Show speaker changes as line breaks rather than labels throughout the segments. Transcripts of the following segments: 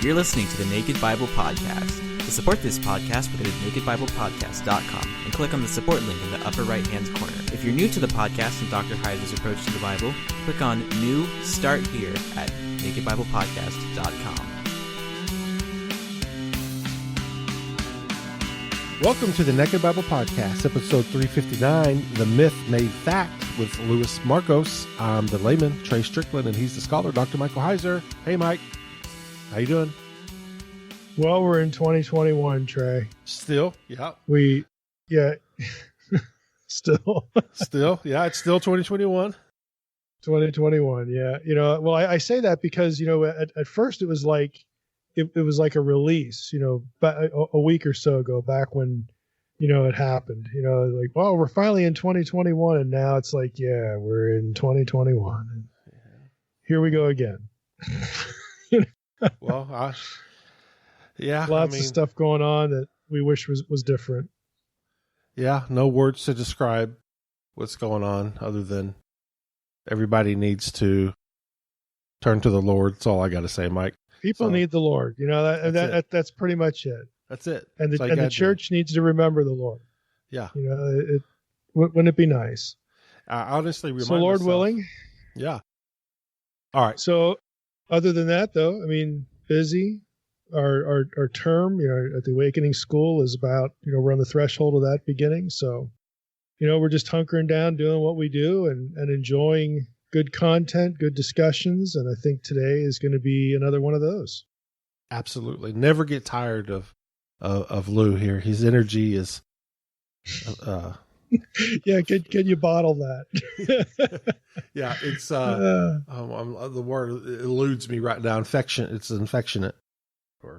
You're listening to the Naked Bible Podcast. To support this podcast, go to nakedbiblepodcast.com and click on the support link in the upper right-hand corner. If you're new to the podcast and Dr. Heiser's approach to the Bible, click on New Start Here at nakedbiblepodcast.com.
Welcome to the Naked Bible Podcast, episode 359, The Myth Made Fact, with Louis Markos. I'm the layman, Trey Strickland, and he's the scholar, Dr. Michael Heiser. Hey, Mike. How you doing?
Well, we're in 2021, Trey.
Still? Yeah.
Still.
Still? Yeah, it's still 2021.
2021, yeah. Well, I say that because, at first it was like, it was like a release, a week or so ago, back when, it happened, like, well, we're finally in 2021, and now it's like, yeah, we're in 2021. And here we go again.
Well, yeah.
Lots of stuff going on that we wish was different.
Yeah, no words to describe what's going on other than everybody needs to turn to the Lord. That's all I got to say, Mike.
People need the Lord. That's pretty much it.
That's it.
And the church needs to remember the Lord.
Yeah.
Wouldn't it be nice?
I honestly remind
So Lord
myself, willing. Yeah. All right.
So other than that, though, busy. Our term, at the Awakening School is about, we're on the threshold of that beginning. So, we're just hunkering down, doing what we do and enjoying good content, good discussions. And I think today is going to be another one of those.
Absolutely. Never get tired of Lou here. His energy is,
yeah. Can you bottle that?
Yeah. It's, the word eludes me right now. It's infectionate.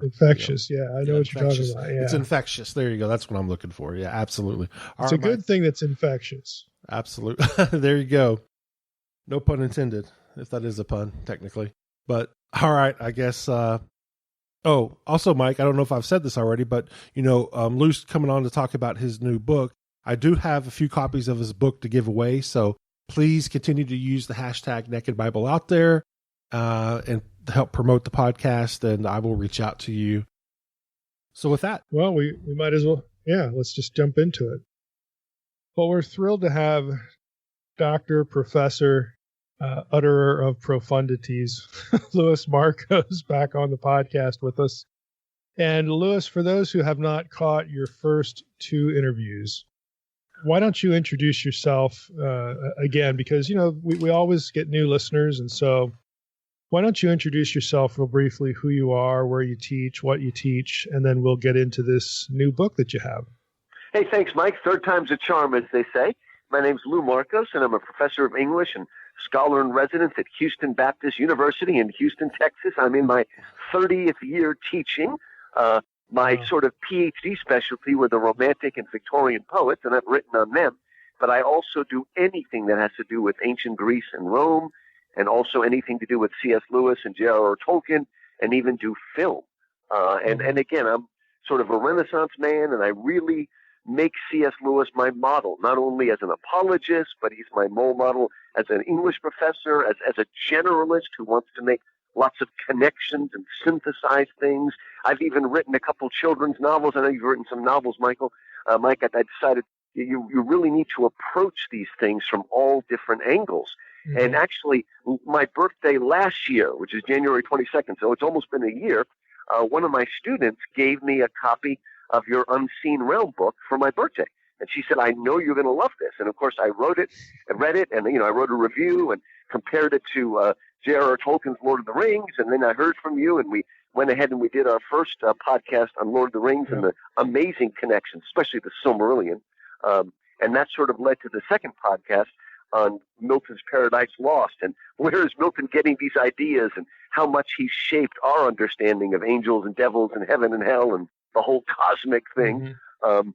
Infectious. Yeah. I know what you're talking about. Yeah.
It's infectious. There you go. That's what I'm looking for. Yeah, absolutely.
It's a good thing that's infectious.
Absolutely. There you go. No pun intended, if that is a pun, technically. But all right, I guess. Also, Mike, I don't know if I've said this already, but Lou's coming on to talk about his new book. I do have a few copies of his book to give away, so please continue to use the hashtag Naked Bible out there and help promote the podcast, and I will reach out to you. So with that,
well, we might as well. Yeah, let's just jump into it. Well, we're thrilled to have Dr. Professor, utterer of profundities, Louis Markos, back on the podcast with us. And Louis, for those who have not caught your first two interviews, why don't you introduce yourself again? Because, we always get new listeners. And so why don't you introduce yourself real briefly, who you are, where you teach, what you teach, and then we'll get into this new book that you have.
Hey, thanks, Mike. Third time's a charm, as they say. My name's Lou Markos, and I'm a professor of English and scholar in residence at Houston Baptist University in Houston, Texas. I'm in my 30th year teaching. My sort of PhD specialty were the Romantic and Victorian poets, and I've written on them. But I also do anything that has to do with ancient Greece and Rome, and also anything to do with C.S. Lewis and J.R.R. Tolkien, and even do film. And again, I'm sort of a Renaissance man, and I really make C.S. Lewis my model, not only as an apologist, but he's my role model as an English professor, as a generalist who wants to make lots of connections and synthesize things. I've even written a couple children's novels. I know you've written some novels, Michael. Mike, I decided you really need to approach these things from all different angles. Mm-hmm. And actually, my birthday last year, which is January 22nd, so it's almost been a year, one of my students gave me a copy of your Unseen Realm book for my birthday. And she said, I know you're going to love this. And of course, I wrote it and read it, and I wrote a review and compared it to J.R.R. Tolkien's Lord of the Rings. And then I heard from you, and we went ahead and we did our first podcast on Lord of the Rings and the amazing connections, especially the Silmarillion. And that sort of led to the second podcast on Milton's Paradise Lost, and where is Milton getting these ideas, and how much he's shaped our understanding of angels and devils and heaven and hell and the whole cosmic thing. Mm-hmm.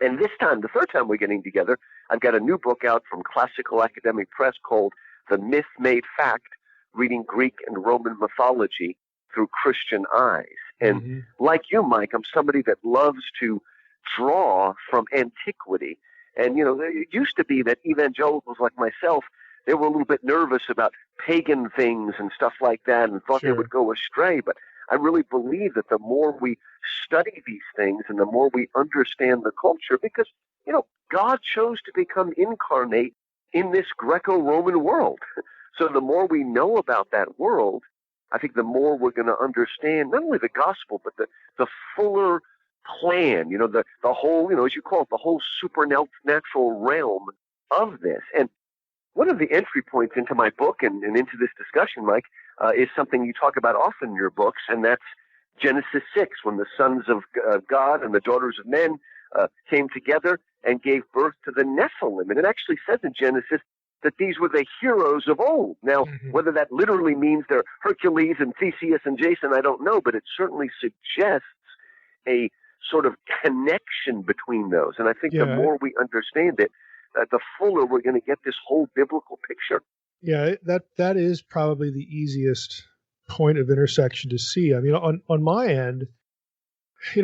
And this time, the third time we're getting together, I've got a new book out from Classical Academic Press called The Myth Made Fact, Reading Greek and Roman Mythology Through Christian Eyes. And like you, Mike, I'm somebody that loves to draw from antiquity. And, it used to be that evangelicals like myself, they were a little bit nervous about pagan things and stuff like that and thought they would go astray. But I really believe that the more we study these things and the more we understand the culture, because, God chose to become incarnate in this Greco-Roman world. So the more we know about that world, I think the more we're going to understand not only the gospel, but the fuller plan, the whole, as you call it, the whole supernatural realm of this. And one of the entry points into my book and into this discussion, Mike, is something you talk about often in your books, and that's Genesis 6, when the sons of God and the daughters of men came together and gave birth to the Nephilim. And it actually says in Genesis that these were the heroes of old. Now, whether that literally means they're Hercules and Theseus and Jason, I don't know, but it certainly suggests a sort of connection between those. And I think the more we understand it, the fuller we're going to get this whole biblical picture.
Yeah, that is probably the easiest point of intersection to see. I mean, on my end,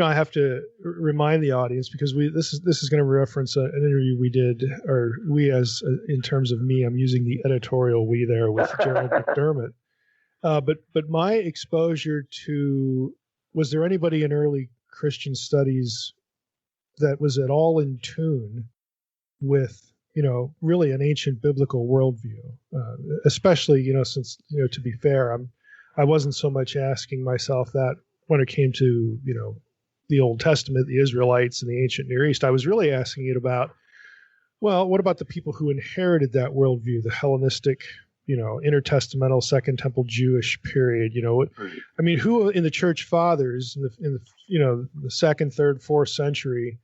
I have to remind the audience, because this is going to reference an interview we did, or we as in terms of me, I'm using the editorial we there with Gerald McDermott. But my exposure to, was there anybody in early Christian studies that was at all in tune with, really an ancient biblical worldview, especially, since, to be fair, I wasn't so much asking myself that when it came to, the Old Testament, the Israelites, and the ancient Near East. I was really asking it about, well, what about the people who inherited that worldview, the Hellenistic, intertestamental Second Temple Jewish period? I mean, who in the Church Fathers in the second, third, fourth century,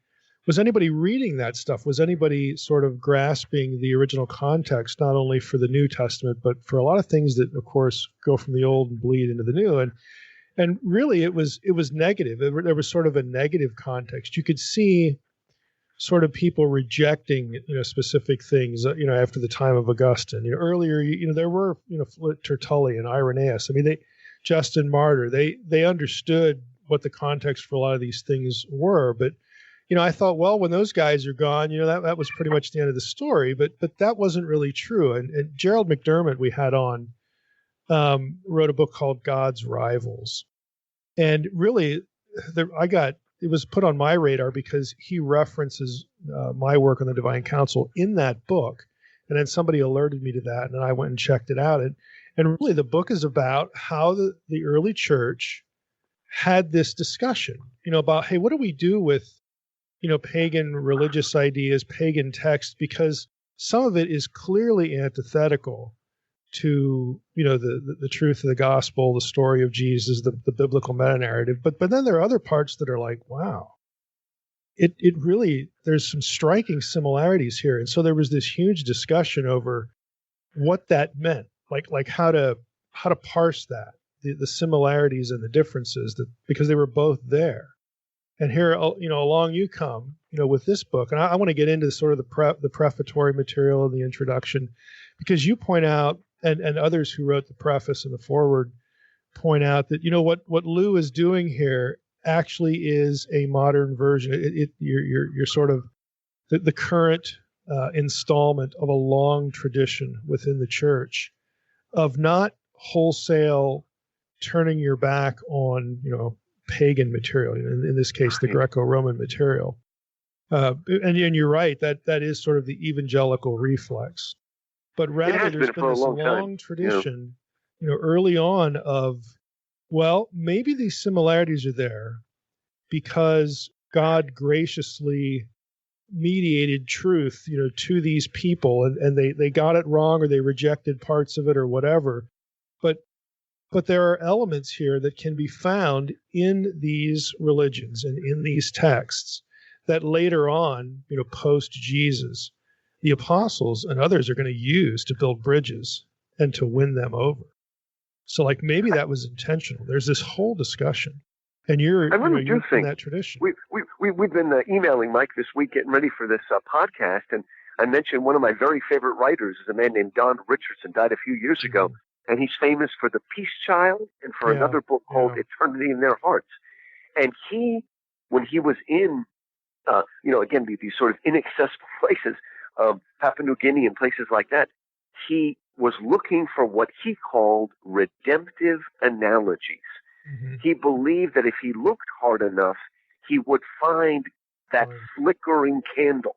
was anybody reading that stuff? Was anybody sort of grasping the original context, not only for the New Testament, but for a lot of things that, of course, go from the old and bleed into the new? And really, it was negative. There was sort of a negative context. You could see sort of people rejecting, specific things, after the time of Augustine. Earlier, there were, Tertullian, Irenaeus. I mean, Justin Martyr. They understood what the context for a lot of these things were. But, I thought, well, when those guys are gone, that was pretty much the end of the story. But that wasn't really true. And Gerald McDermott, we had on, wrote a book called God's Rivals. And really, it was put on my radar because he references my work on the Divine Council in that book. And then somebody alerted me to that, and I went and checked it out. And really, the book is about how the early church had this discussion, about, hey, what do we do with, pagan religious ideas, pagan texts? Because some of it is clearly antithetical to, the truth of the gospel, the story of Jesus, the biblical meta-narrative. But then there are other parts that are like, wow, it really, there's some striking similarities here. And so there was this huge discussion over what that meant, like how to parse that, the similarities and the differences, because they were both there. And here, along you come, with this book. And I want to get into sort of the prefatory material and the introduction, because you point out, and others who wrote the preface and the foreword point out that, what Lou is doing here actually is a modern version. You're sort of the current installment of a long tradition within the church of not wholesale turning your back on, pagan material, in this case, the Greco-Roman material. And you're right, that is sort of the evangelical reflex. But rather, there's been this long tradition, early on of, well, maybe these similarities are there because God graciously mediated truth, to these people, and they got it wrong, or they rejected parts of it, or whatever. But there are elements here that can be found in these religions and in these texts that later on, post Jesus, the apostles and others are going to use to build bridges and to win them over. So, maybe that was intentional. There's this whole discussion, and you're in that tradition.
We've been emailing Mike this week, getting ready for this podcast, and I mentioned one of my very favorite writers is a man named Don Richardson, died a few years ago, and he's famous for The Peace Child and for another book called Eternity in Their Hearts. And when he was in, again, these sort of inaccessible places, Papua New Guinea and places like that, he was looking for what he called redemptive analogies.
Mm-hmm.
He believed that if he looked hard enough, he would find that flickering candle,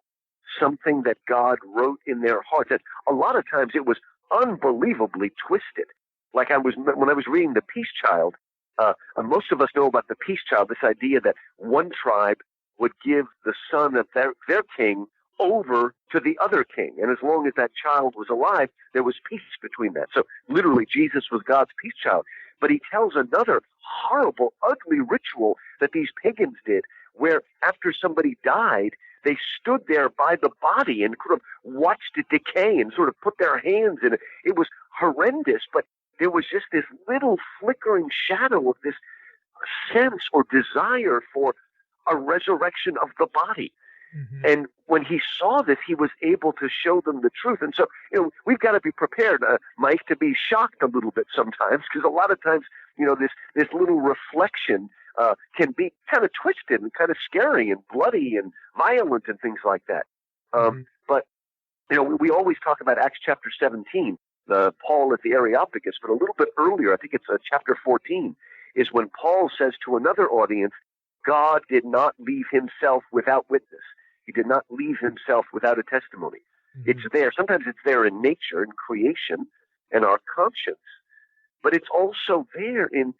something that God wrote in their hearts. And a lot of times it was unbelievably twisted. Like when I was reading The Peace Child, most of us know about The Peace Child, this idea that one tribe would give the son of their king over to the other king. And as long as that child was alive, there was peace between that. So literally, Jesus was God's peace child. But he tells another horrible, ugly ritual that these pagans did, where after somebody died, they stood there by the body and sort of watched it decay and sort of put their hands in it. It was horrendous, but there was just this little flickering shadow of this sense or desire for a resurrection of the body. Mm-hmm. And when he saw this, he was able to show them the truth. And so, we've got to be prepared, Mike, to be shocked a little bit sometimes, because a lot of times, this little reflection can be kind of twisted and kind of scary and bloody and violent and things like that. Mm-hmm. But, we always talk about Acts chapter 17, Paul at the Areopagus, but a little bit earlier, I think it's chapter 14, is when Paul says to another audience, God did not leave himself without witness. He did not leave himself without a testimony. Mm-hmm. It's there. Sometimes it's there in nature, in creation, and our conscience. But it's also there in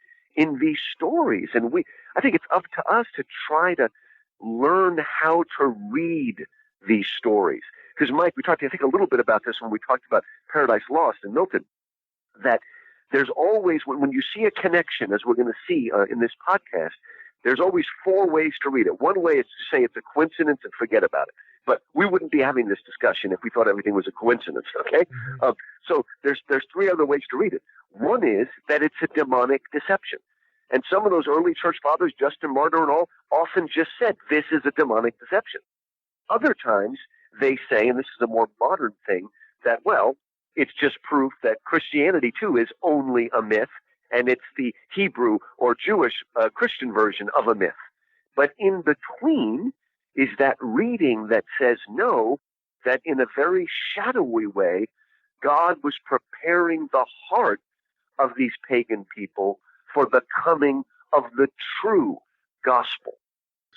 these stories. And I think it's up to us to try to learn how to read these stories. Because, Mike, we talked, I think, a little bit about this when we talked about Paradise Lost and Milton, that there's always, when you see a connection, as we're going to see in this podcast, there's always four ways to read it. One way is to say it's a coincidence and forget about it. But we wouldn't be having this discussion if we thought everything was a coincidence, okay? Mm-hmm. So there's three other ways to read it. One is that it's a demonic deception. And some of those early church fathers, Justin Martyr and all, often just said, this is a demonic deception. Other times they say, and this is a more modern thing, that, well, it's just proof that Christianity, too, is only a myth, and it's the Hebrew or Jewish Christian version of a myth. But in between is that reading that says, no, that in a very shadowy way, God was preparing the heart of these pagan people for the coming of the true gospel.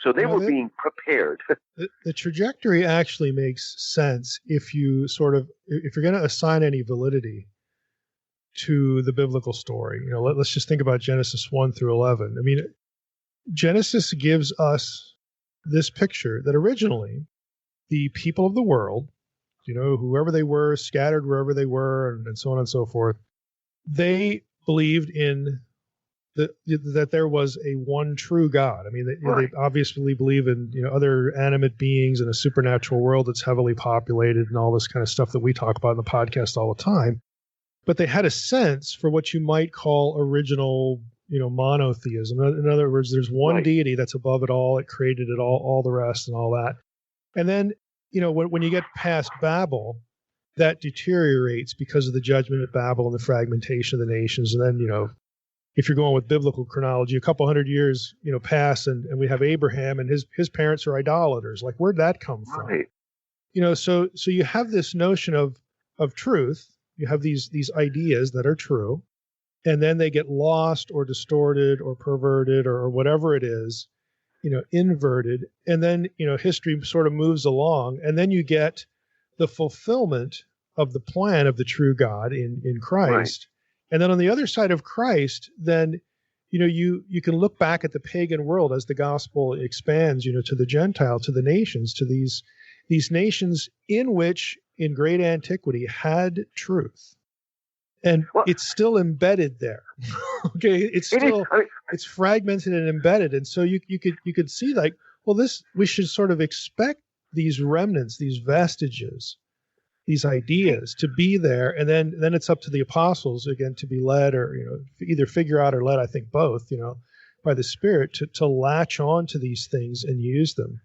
So they were being prepared.
The trajectory actually makes sense if you're going to assign any validity to the biblical story. Let's just think about Genesis 1 through 11. I mean, Genesis gives us this picture that originally the people of the world, whoever they were, scattered wherever they were, and so on and so forth, they believed in that there was a one true God. I mean, they obviously believe in other animate beings in a supernatural world that's heavily populated and all this kind of stuff that we talk about in the podcast all the time. But they had a sense for what you might call original, monotheism. In other words, there's one deity that's above it all. It created it all the rest and all that. And then, when you get past Babel, that deteriorates because of the judgment at Babel and the fragmentation of the nations. And then, if you're going with biblical chronology, a couple hundred years, pass, and we have Abraham, and his parents are idolaters. Like, where'd that come from? Right. So you have this notion of truth. You have these ideas that are true, and then they get lost or distorted or perverted or whatever it is, inverted. And then, history sort of moves along, and then you get the fulfillment of the plan of the true God in Christ. Right. And then on the other side of Christ, then, you can look back at the pagan world as the gospel expands, to the Gentile, to the nations, to these nations in which in great antiquity had truth. And it's still embedded there. Okay. It's fragmented and embedded. And so you could see like, well, we should sort of expect these remnants, these vestiges, these ideas to be there. And then it's up to the apostles again to be led or, either figure out or led, I think both, by the Spirit to latch on to these things and use them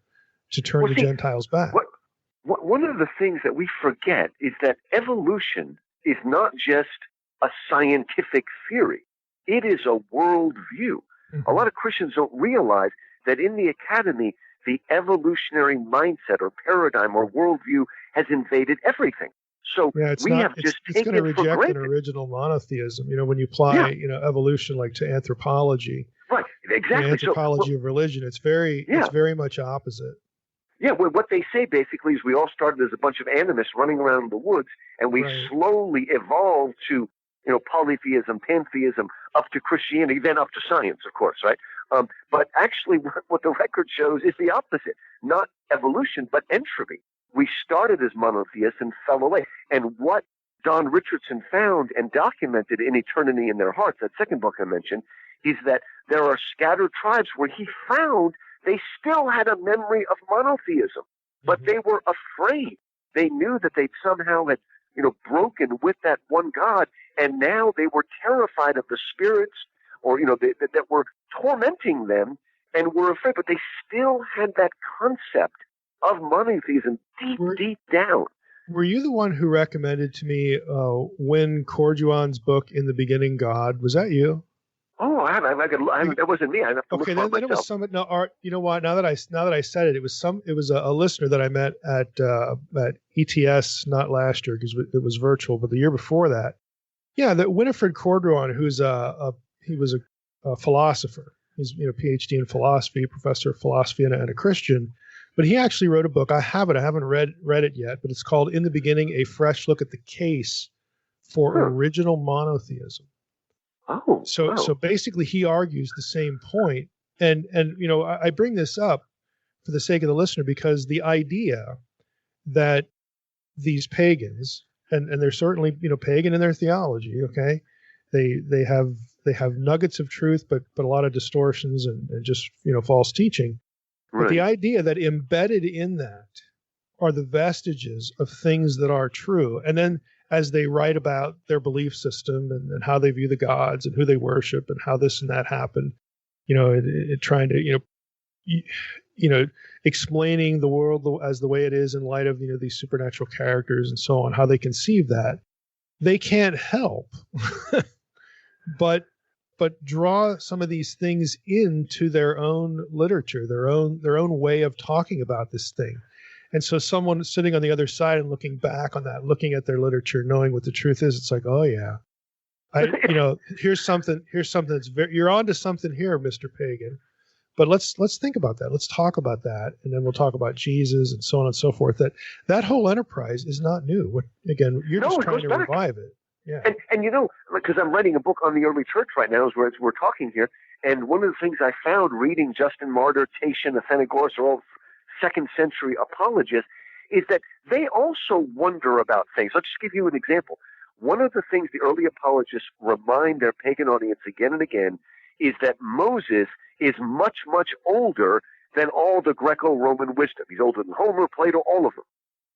to turn the Gentiles back.
One of the things that we forget is that evolution is not just a scientific theory. It is a worldview. Mm-hmm. A lot of Christians don't realize that in the academy, the evolutionary mindset or paradigm or worldview has invaded everything. So
Yeah, it's
we
not.
have just
It's going to
taken for
reject an
granted.
original monotheism. When you apply, evolution like to anthropology,
Right, exactly.
anthropology of religion, it's very much opposite.
Yeah, well, what they say basically is we all started as a bunch of animists running around the woods, and we
Right.
slowly evolved to, polytheism, pantheism, up to Christianity, then up to science, of course, right? But actually, what the record shows is the opposite. Not evolution, but entropy. We started as monotheists and fell away. And what Don Richardson found and documented in Eternity in Their Hearts, that second book I mentioned, is that there are scattered tribes where he found they still had a memory of monotheism, but they were afraid. They knew that they somehow had, broken with that one God, and now they were terrified of the spirits, or that were tormenting them, and were afraid. But they still had that concept of monotheism deep down.
Were you the one who recommended to me Win Corduan's book In the Beginning God? Was that you?
Oh, I haven't. That wasn't me. I have to look for it
then
myself.
it was some. No, Art. You know what? Now that I said it, it was a listener that I met at ETS, not last year because it was virtual, but the year before that. Yeah, that Winifred Corduan, he was a philosopher. He's PhD in philosophy, professor of philosophy, and a Christian. But he actually wrote a book. I haven't read it yet, but it's called In the Beginning: A Fresh Look at the Case for Original Monotheism.
Oh,
so basically he argues the same point. And I bring this up for the sake of the listener because the idea that these pagans, and they're certainly, pagan in their theology, okay? They have nuggets of truth, but a lot of distortions and just, false teaching.
right.
But the idea that embedded in that are the vestiges of things that are true. And then as they write about their belief system and how they view the gods and who they worship and how this and that happened, trying to, explaining the world as the way it is in light of, these supernatural characters and so on, how they conceive that, they can't help but draw some of these things into their own literature, their own way of talking about this thing. And so someone sitting on the other side and looking back on that, looking at their literature, knowing what the truth is, it's like, oh yeah, here's something that's you're onto something here, Mr. Pagan. But let's think about that. Let's talk about that, and then we'll talk about Jesus and so on and so forth. That whole enterprise is not new. Again, you're just trying to revive it. Yeah.
And because I'm writing a book on the early church right now, as we're talking here, and one of the things I found reading Justin Martyr, Tatian, Athenagoras, are all second century apologists, is that they also wonder about things. Let's just give you an example. One of the things the early apologists remind their pagan audience again and again is that Moses is much, much older than all the Greco-Roman wisdom. He's older than Homer, Plato, all of them.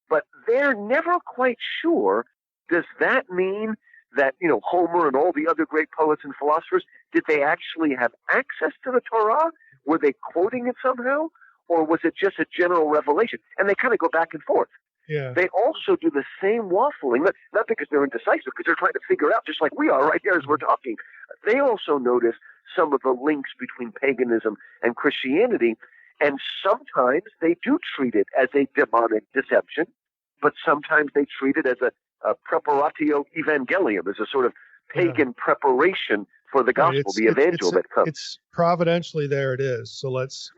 But they're never quite sure, does that mean that, Homer and all the other great poets and philosophers, did they actually have access to the Torah? Were they quoting it somehow? Or was it just a general revelation? And they kind of go back and forth.
Yeah.
They also do the same waffling, not because they're indecisive, because they're trying to figure out, just like we are right here as we're talking. They also notice some of the links between paganism and Christianity, and sometimes they do treat it as a demonic deception, but sometimes they treat it as a preparatio evangelium, as a sort of pagan preparation for the gospel, the evangel that comes.
It's providentially there it is. So let's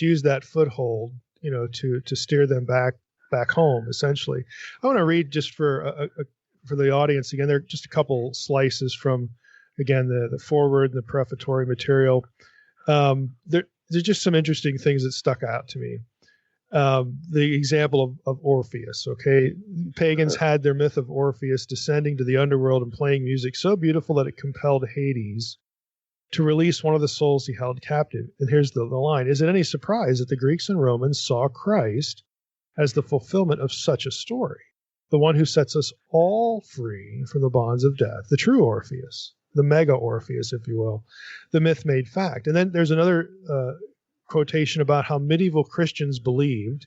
use that foothold, to steer them back home. Essentially, I want to read just for the audience again. There are just a couple slices from, again, the foreword and the prefatory material. There's just some interesting things that stuck out to me. The example of Orpheus. Okay, pagans had their myth of Orpheus descending to the underworld and playing music so beautiful that it compelled Hades to release one of the souls he held captive. And here's the line: is it any surprise that the Greeks and Romans saw Christ as the fulfillment of such a story, the one who sets us all free from the bonds of death, the true Orpheus, the mega Orpheus, if you will, the myth made fact? And then there's another quotation about how medieval Christians believed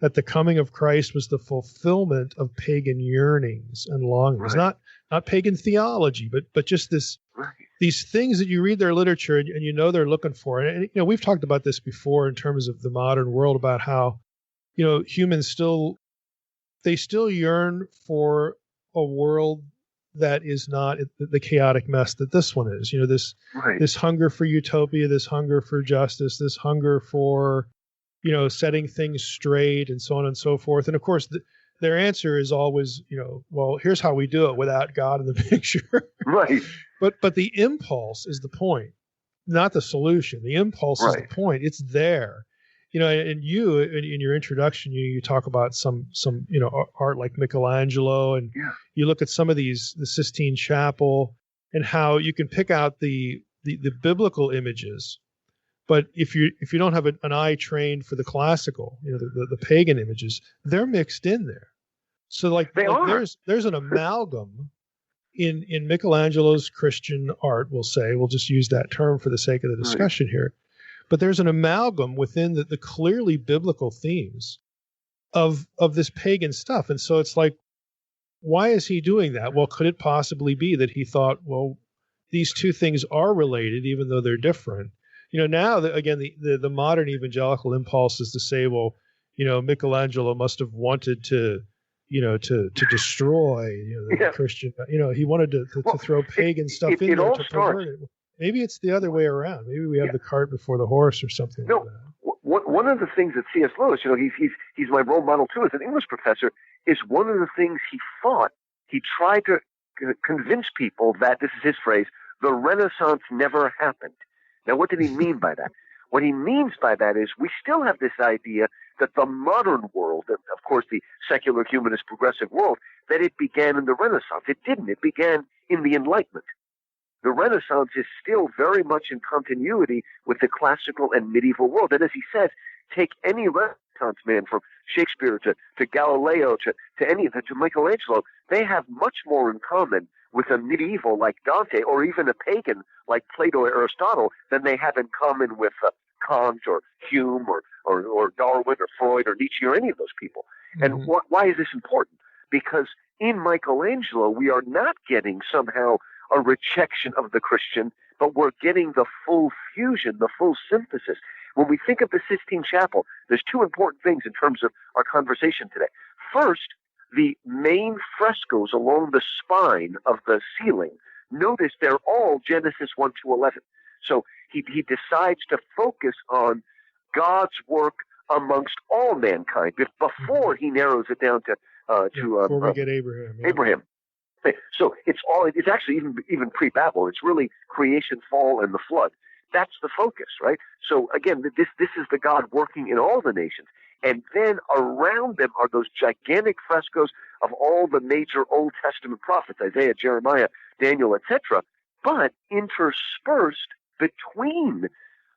that the coming of Christ was the fulfillment of pagan yearnings and longings, not pagan theology, but just these things that you read their literature and they're looking for. And we've talked about this before in terms of the modern world, about how humans still they still yearn for a world that is not the chaotic mess that this one is. This hunger for utopia, this hunger for justice, this hunger for, setting things straight and so on and so forth. And of course, their answer is always, well, here's how we do it without God in the picture.
Right.
But the impulse is the point, not the solution. The impulse is the point. It's there. And you, in your introduction, you talk about some art like Michelangelo, and you look at some of the Sistine Chapel, and how you can pick out the biblical images, but if you don't have an eye trained for the classical, the pagan images, they're mixed in there. So there's an amalgam in Michelangelo's Christian art. We'll just use that term for the sake of the discussion here. But there's an amalgam within the clearly biblical themes of this pagan stuff. And so it's like, why is he doing that? Well, could it possibly be that he thought, well, these two things are related, even though they're different? Now, again, the modern evangelical impulse is to say, well, Michelangelo must have wanted to destroy the Christian. He wanted to throw pagan stuff in there to pervert it. Maybe it's the other way around. Maybe we have the cart before the horse or something like that.
One of the things that C.S. Lewis, he's my role model too as an English professor, is one of the things he tried to convince people that, this is his phrase, the Renaissance never happened. Now, what did he mean by that? What he means by that is we still have this idea that the modern world, of course the secular, humanist, progressive world, that it began in the Renaissance. It didn't. It began in the Enlightenment. The Renaissance is still very much in continuity with the classical and medieval world. And as he says, take any Renaissance man from Shakespeare to Galileo to Michelangelo, they have much more in common with a medieval like Dante or even a pagan like Plato or Aristotle than they have in common with Kant or Hume or Darwin or Freud or Nietzsche or any of those people. And why is this important? Because in Michelangelo, we are not getting somehow a rejection of the Christian, but we're getting the full fusion, the full synthesis. When we think of the Sistine Chapel, there's two important things in terms of our conversation today. First, the main frescoes along the spine of the ceiling, notice they're all Genesis 1 to 11. So he decides to focus on God's work amongst all mankind before he narrows it down to
before we get Abraham. Yeah.
Abraham. So it's actually even pre-Babel. It's really creation, fall, and the flood. That's the focus, right? So again, this is the God working in all the nations. And then around them are those gigantic frescoes of all the major Old Testament prophets, Isaiah, Jeremiah, Daniel, etc. But interspersed between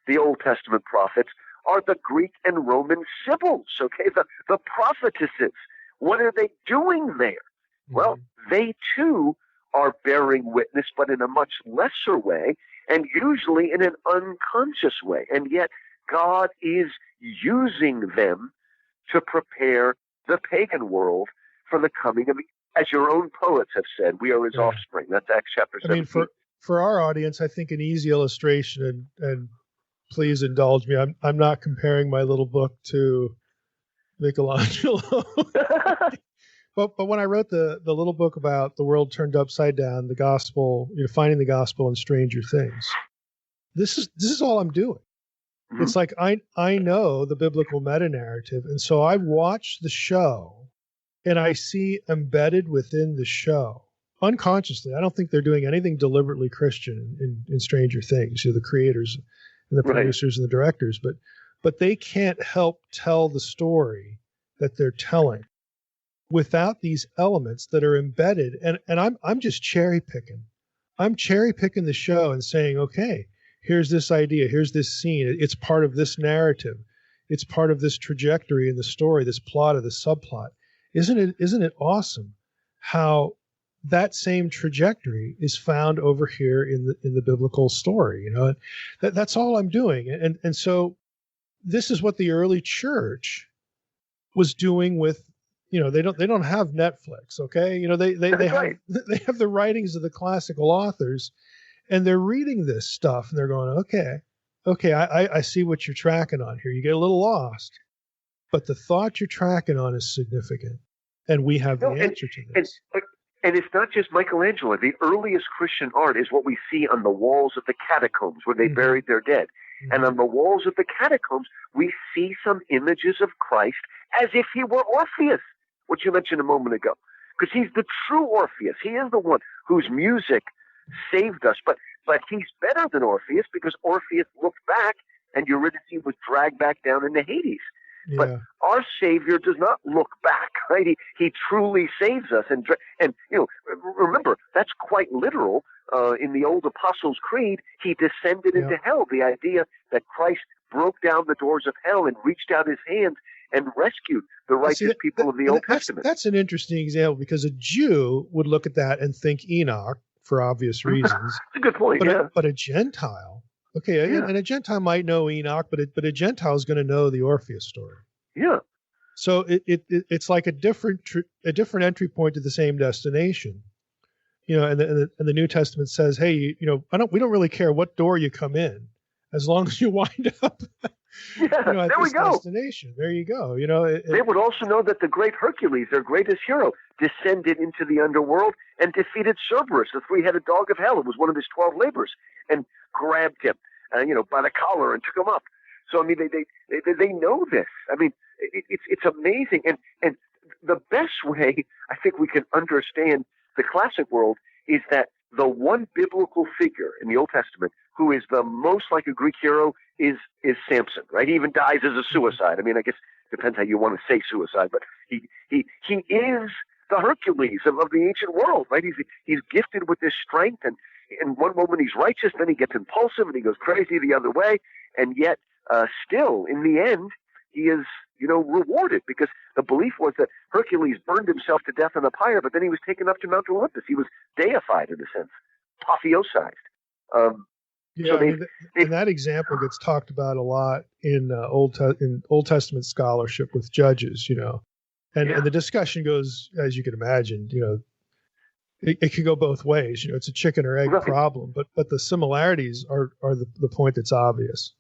the Old Testament prophets are the Greek and Roman sibyls, okay? The prophetesses. What are they doing there? Well, they too are bearing witness, but in a much lesser way, and usually in an unconscious way. And yet God is using them to prepare the pagan world for the coming of, as your own poets have said, we are his offspring. That's Acts chapter 17.
I mean, for our audience, I think an easy illustration, and please indulge me, I'm not comparing my little book to Michelangelo. But when I wrote the little book about the world turned upside down, the gospel, finding the gospel in Stranger Things, this is all I'm doing. Mm-hmm. It's like I know the biblical meta narrative, and so I watch the show, and I see embedded within the show, unconsciously. I don't think they're doing anything deliberately Christian in Stranger Things. The creators and the producers and the directors, but they can't help tell the story that they're telling without these elements that are embedded. And I'm just cherry picking. I'm cherry picking the show and saying, okay, here's this idea, here's this scene. It's part of this narrative. It's part of this trajectory in the story, this plot or this subplot. Isn't it awesome how that same trajectory is found over here in the biblical story? That's all I'm doing. And so this is what the early church was doing with, they don't have Netflix, okay? They have the writings of the classical authors, and they're reading this stuff and they're going, okay, I see what you're tracking on here. You get a little lost, but the thought you're tracking on is significant. and we have the
No,
answer to
and,
this.
and it's not just Michelangelo. The earliest Christian art is what we see on the walls of the catacombs where they buried their dead. And on the walls of the catacombs, we see some images of Christ as if he were Orpheus, which you mentioned a moment ago. Because he's the true Orpheus. He is the one whose music saved us. But he's better than Orpheus because Orpheus looked back and Eurydice was dragged back down into Hades.
Yeah.
But our Savior does not look back, right? He truly saves us. And remember, that's quite literal. In the old Apostles' Creed, he descended into hell. The idea that Christ broke down the doors of hell and reached out his hand and rescued the righteous people of the Old Testament.
That's an interesting example because a Jew would look at that and think Enoch for obvious reasons.
That's a good point,
but a Gentile, and a Gentile might know Enoch, but a Gentile is going to know the Orpheus story.
Yeah.
So it's like a different entry point to the same destination. And the New Testament says, hey, we don't really care what door you come in, as long as you wind up at this destination. There you go.
They would also know that the great Hercules, their greatest hero, descended into the underworld and defeated Cerberus, the three-headed dog of hell. It was one of his 12 labors, and grabbed him, by the collar and took him up. So I mean, they know this. I mean, it's amazing, and the best way I think we can understand the classic world is that the one biblical figure in the Old Testament who is the most like a Greek hero is Samson, right? He even dies as a suicide. I mean, I guess it depends how you want to say suicide, but he is the Hercules of the ancient world, right? He's gifted with this strength, and in one moment he's righteous, then he gets impulsive and he goes crazy the other way, and yet still in the end he is rewarded, because the belief was that Hercules burned himself to death on a pyre, but then he was taken up to Mount Olympus. He was deified in a sense, apotheosized.
And that example gets talked about a lot in Old Testament scholarship with judges, and the discussion goes, as you can imagine, it could go both ways. It's a chicken or egg problem, but the similarities are the point that's obvious.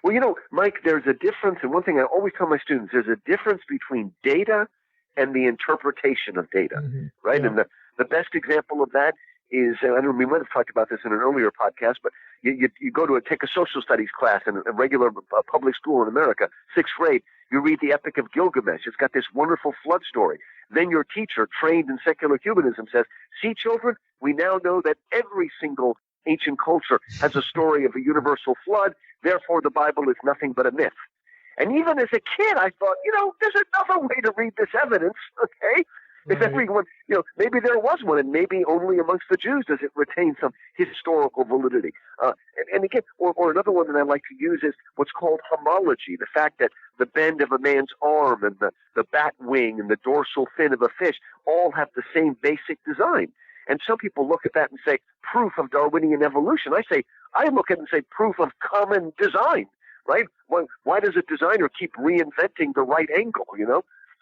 Well, Mike, there's a difference, and one thing I always tell my students, there's a difference between data and the interpretation of data, right? Yeah. And the best example of that is, I don't know, we might have talked about this in an earlier podcast, but you take a social studies class in a regular public school in America, 6th grade, you read the Epic of Gilgamesh. It's got this wonderful flood story. Then your teacher, trained in secular humanism, says, see, children, we now know that every single ancient culture has a story of a universal flood. Therefore, the Bible is nothing but a myth. And even as a kid, I thought, there's another way to read this evidence, okay? If everyone, maybe there was one, and maybe only amongst the Jews does it retain some historical validity. And again, or another one that I like to use is what's called homology, the fact that the bend of a man's arm and the bat wing and the dorsal fin of a fish all have the same basic design. And some people look at that and say, proof of Darwinian evolution. I look at it and say, proof of common design, right? Why does a designer keep reinventing the right angle,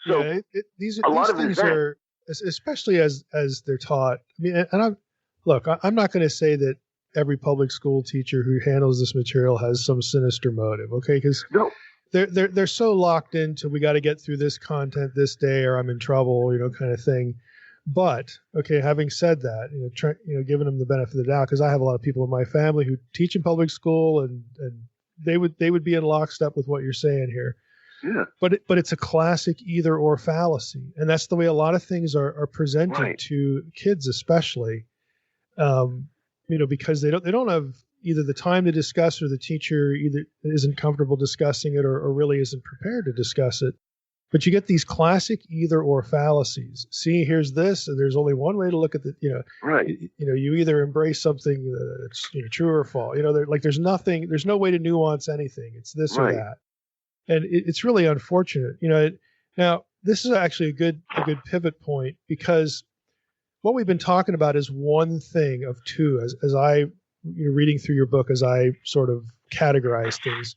So
these
things
are, especially as they're taught. I mean, and I'm not going to say that every public school teacher who handles this material has some sinister motive, okay? Because they're so locked into, we got to get through this content this day or I'm in trouble, kind of thing. But having said that, giving them the benefit of the doubt, because I have a lot of people in my family who teach in public school, and they would be in lockstep with what you're saying here.
Yeah.
But it's a classic either or fallacy, and that's the way a lot of things are presented to kids, especially, because they don't have either the time to discuss, or the teacher either isn't comfortable discussing it, or really isn't prepared to discuss it. But you get these classic either or fallacies. See, here's this, and there's only one way to look at the, you either embrace something that's true or false. There's no way to nuance anything. It's this or that. And it's really unfortunate. Now this is actually a good pivot point, because what we've been talking about is one thing of two, as I, reading through your book, as I sort of categorize things.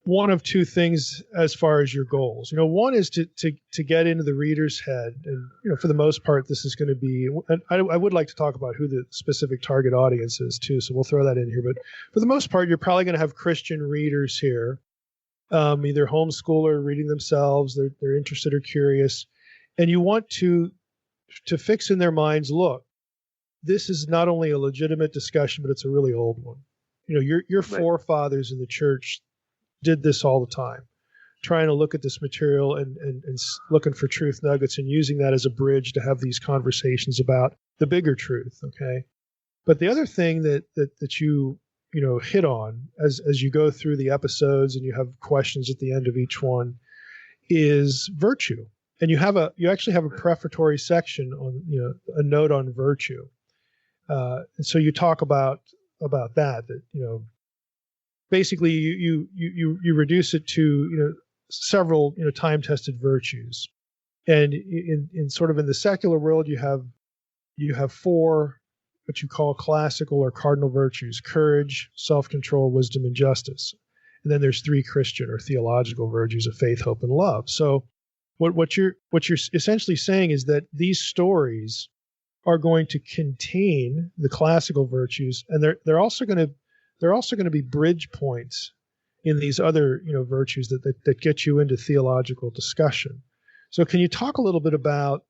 One of two things as far as your goals. One is to get into the reader's head, and for the most part, this is going to be. And I would like to talk about who the specific target audience is too, so we'll throw that in here. But for the most part, you're probably going to have Christian readers here, either homeschooler reading themselves, they're interested or curious, And you want to fix in their minds, look, this is not only a legitimate discussion, but it's a really old one. Your
Right.
forefathers in the church did this all the time, trying to look at this material and looking for truth nuggets and using that as a bridge to have these conversations about the bigger truth. Okay. But the other thing that you hit on as you go through the episodes and you have questions at the end of each one is virtue. And you actually have a prefatory section on, a note on virtue. And so you talk about that basically you reduce it to, several, time-tested virtues. And in sort of in the secular world, you have four what you call classical or cardinal virtues: courage, self-control, wisdom, and justice. And then there's three Christian or theological virtues of faith, hope, and love. So what you're essentially saying is that these stories are going to contain the classical virtues, and they're also going to be bridge points in these other virtues that get you into theological discussion. So can you talk a little bit about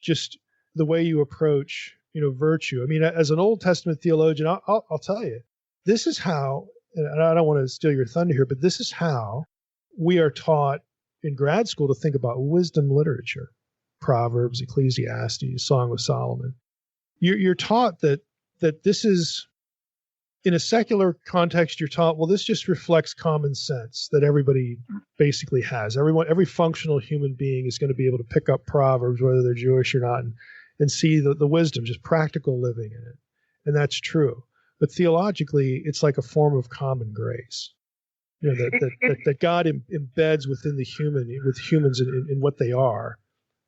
just the way you approach virtue? I mean, as an Old Testament theologian, I'll tell you, this is how, and I don't want to steal your thunder here, but this is how we are taught in grad school to think about wisdom literature: Proverbs, Ecclesiastes, Song of Solomon. You're taught that this is, in a secular context, you're taught, well, this just reflects common sense that everybody basically has. Every functional human being is going to be able to pick up Proverbs, whether they're Jewish or not, and see the wisdom, just practical living in it. And that's true. But theologically, it's like a form of common grace. That God embeds within with humans in what they are,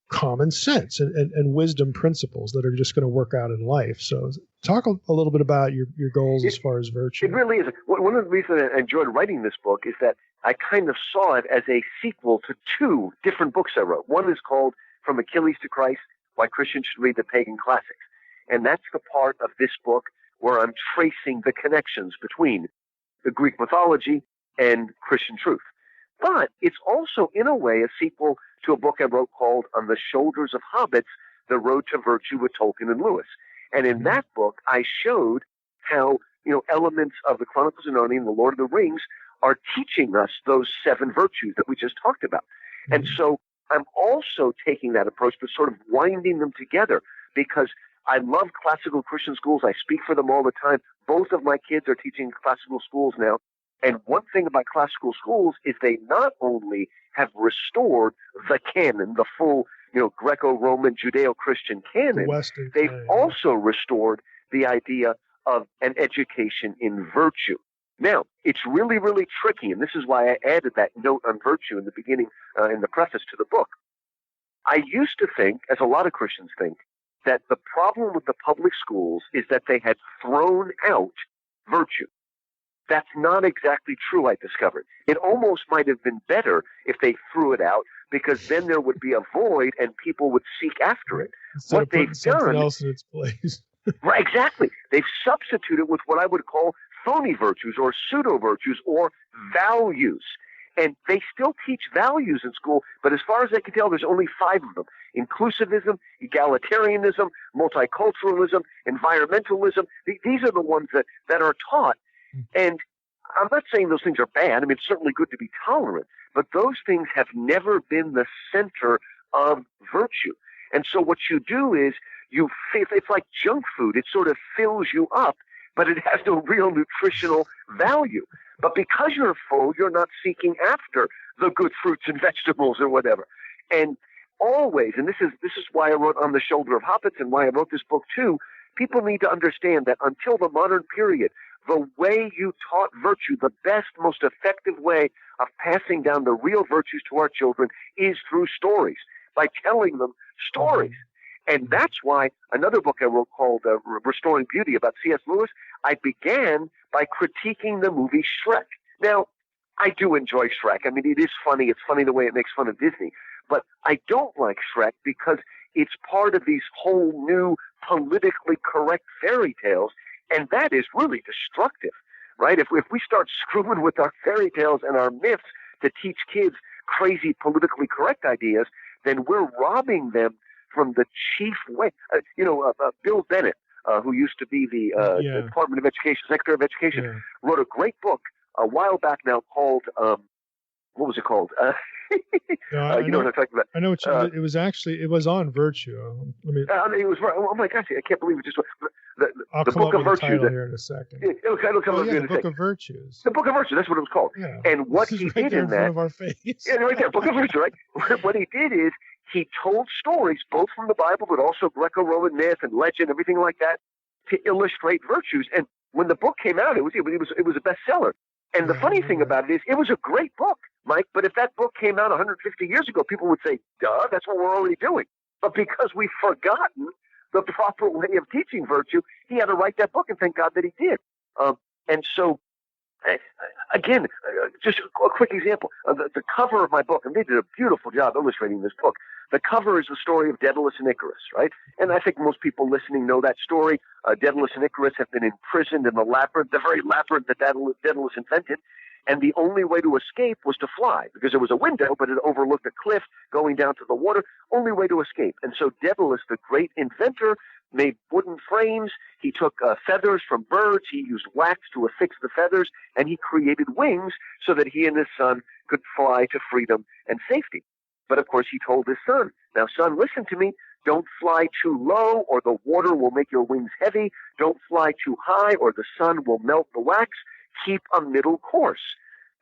common sense and wisdom principles that are just going to work out in life. So talk a little bit about your goals as far as virtue.
It really is. One of the reasons I enjoyed writing this book is that I kind of saw it as a sequel to two different books I wrote. One is called From Achilles to Christ: Why Christians Should Read the Pagan Classics. And that's the part of this book where I'm tracing the connections between the Greek mythology and Christian truth. But it's also, in a way, a sequel to a book I wrote called On the Shoulders of Hobbits: The Road to Virtue with Tolkien and Lewis. And in that book, I showed how, elements of the Chronicles of Narnia and the Lord of the Rings are teaching us those seven virtues that we just talked about. And so I'm also taking that approach, but sort of winding them together, because I love classical Christian schools. I speak for them all the time. Both of my kids are teaching classical schools now. And one thing about classical schools is they not only have restored the canon, the full, Greco-Roman, Judeo-Christian canon, they've also restored the idea of an education in virtue. Now, it's really, really tricky, and this is why I added that note on virtue in the beginning, in the preface to the book. I used to think, as a lot of Christians think, that the problem with the public schools is that they had thrown out virtue. That's not exactly true, I discovered. It almost might have been better if they threw it out, because then there would be a void and people would seek after it.
Instead
what
of putting
they've
something
done,
else in its place.
right, exactly. They've substituted with what I would call phony virtues or pseudo virtues or values. And they still teach values in school, but as far as I can tell, there's only 5 of them: inclusivism, egalitarianism, multiculturalism, environmentalism. These are the ones that are taught. And I'm not saying those things are bad. I mean, it's certainly good to be tolerant, but those things have never been the center of virtue. And so what you do is it's like junk food. It sort of fills you up, but it has no real nutritional value. But because you're full, you're not seeking after the good fruits and vegetables or whatever. And always, and this is why I wrote On the Shoulder of Hobbits and why I wrote this book too, people need to understand that until the modern period, the way you taught virtue, the best, most effective way of passing down the real virtues to our children is through stories, by telling them stories. And that's why another book I wrote called Restoring Beauty about C.S. Lewis, I began by critiquing the movie Shrek. Now, I do enjoy Shrek. I mean, it is funny. It's funny the way it makes fun of Disney. But I don't like Shrek because it's part of these whole new politically correct fairy tales, and that is really destructive, right? If we start screwing with our fairy tales and our myths to teach kids crazy politically correct ideas, then we're robbing them from the chief way. Bill Bennett, who used to be the Department of Education, Secretary of Education, wrote a great book a while back now called, what was it called? You know what I'm talking about.
I know what it was on virtue.
It was, oh my gosh, I can't believe it just
I'll
the
come
Book
up
of
with
Virtue.
the title here in a second.
It'll come up
the Book of Virtues.
The Book of Virtue, that's what it was called.
Yeah.
And what
This
he
is right
did
there
in that,
front of our face.
yeah, right there, Book of Virtue, right? What he did is he told stories, both from the Bible, but also Greco-Roman myth and legend, everything like that, to illustrate virtues. And when the book came out, it was a bestseller. And the funny thing about it is, it was a great book, Mike. But if that book came out 150 years ago, people would say, "Duh, that's what we're already doing." But because we've forgotten the proper way of teaching virtue, he had to write that book, and thank God that he did. And so, again, just a quick example. The cover of my book, and they did a beautiful job illustrating this book. The cover is the story of Daedalus and Icarus, right? And I think most people listening know that story. Daedalus and Icarus have been imprisoned in the labyrinth, the very labyrinth that Daedalus invented. And the only way to escape was to fly, because there was a window, but it overlooked a cliff going down to the water. Only way to escape. And so Daedalus, the great inventor, made wooden frames. He took feathers from birds. He used wax to affix the feathers, and he created wings so that he and his son could fly to freedom and safety. But of course, he told his son, "Now, son, listen to me. Don't fly too low, or the water will make your wings heavy. Don't fly too high, or the sun will melt the wax. Keep a middle course."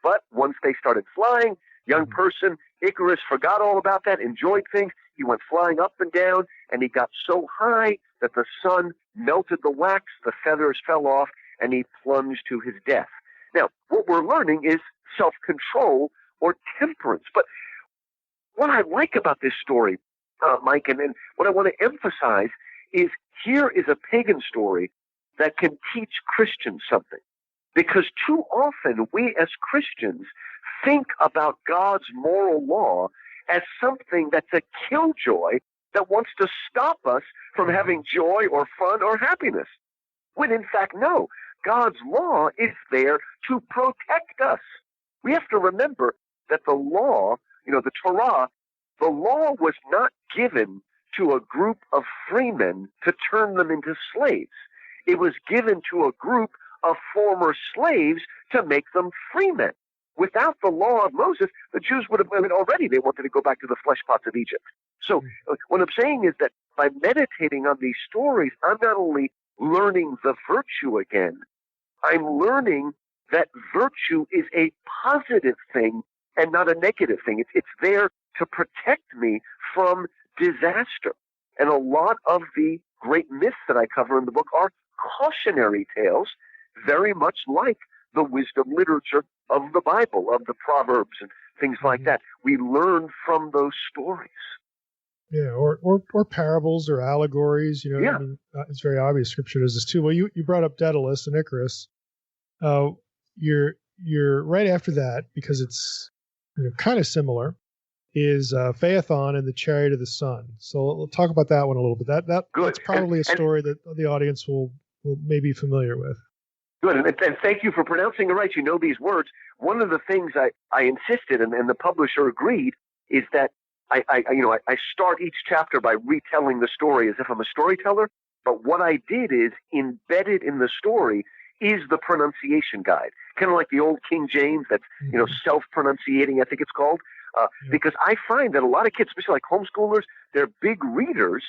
But once they started flying, young person, Icarus forgot all about that, enjoyed things. He went flying up and down, and he got so high that the sun melted the wax, the feathers fell off, and he plunged to his death. Now, what we're learning is self-control or temperance. But what I like about this story, Mike, and what I want to emphasize is here is a pagan story that can teach Christians something. Because too often we as Christians think about God's moral law as something that's a killjoy that wants to stop us from having joy or fun or happiness. When in fact, no, God's law is there to protect us. We have to remember that the law, the Torah, the law was not given to a group of freemen to turn them into slaves. It was given to a group of former slaves to make them freemen. Without the law of Moses, the Jews would have, already they wanted to go back to the flesh pots of Egypt. So what I'm saying is that by meditating on these stories, I'm not only learning the virtue again, I'm learning that virtue is a positive thing and not a negative thing. It's there to protect me from disaster. And a lot of the great myths that I cover in the book are cautionary tales, very much like the wisdom literature of the Bible, of the Proverbs and things like that. We learn from those stories.
Yeah, or parables or allegories.
Yeah.
It's very obvious Scripture does this too. Well, you brought up Daedalus and Icarus. You're right after that, because it's kind of similar, is Phaethon and the Chariot of the Sun. So we'll talk about that one a little bit. That's probably a story that the audience will may be familiar with.
Good, and thank you for pronouncing it right. You know these words. One of the things I insisted, and the publisher agreed, is that I start each chapter by retelling the story as if I'm a storyteller. But what I did is, embedded in the story is the pronunciation guide, kind of like the old King James that's self-pronunciating, I think it's called. Because I find that a lot of kids, especially like homeschoolers, they're big readers,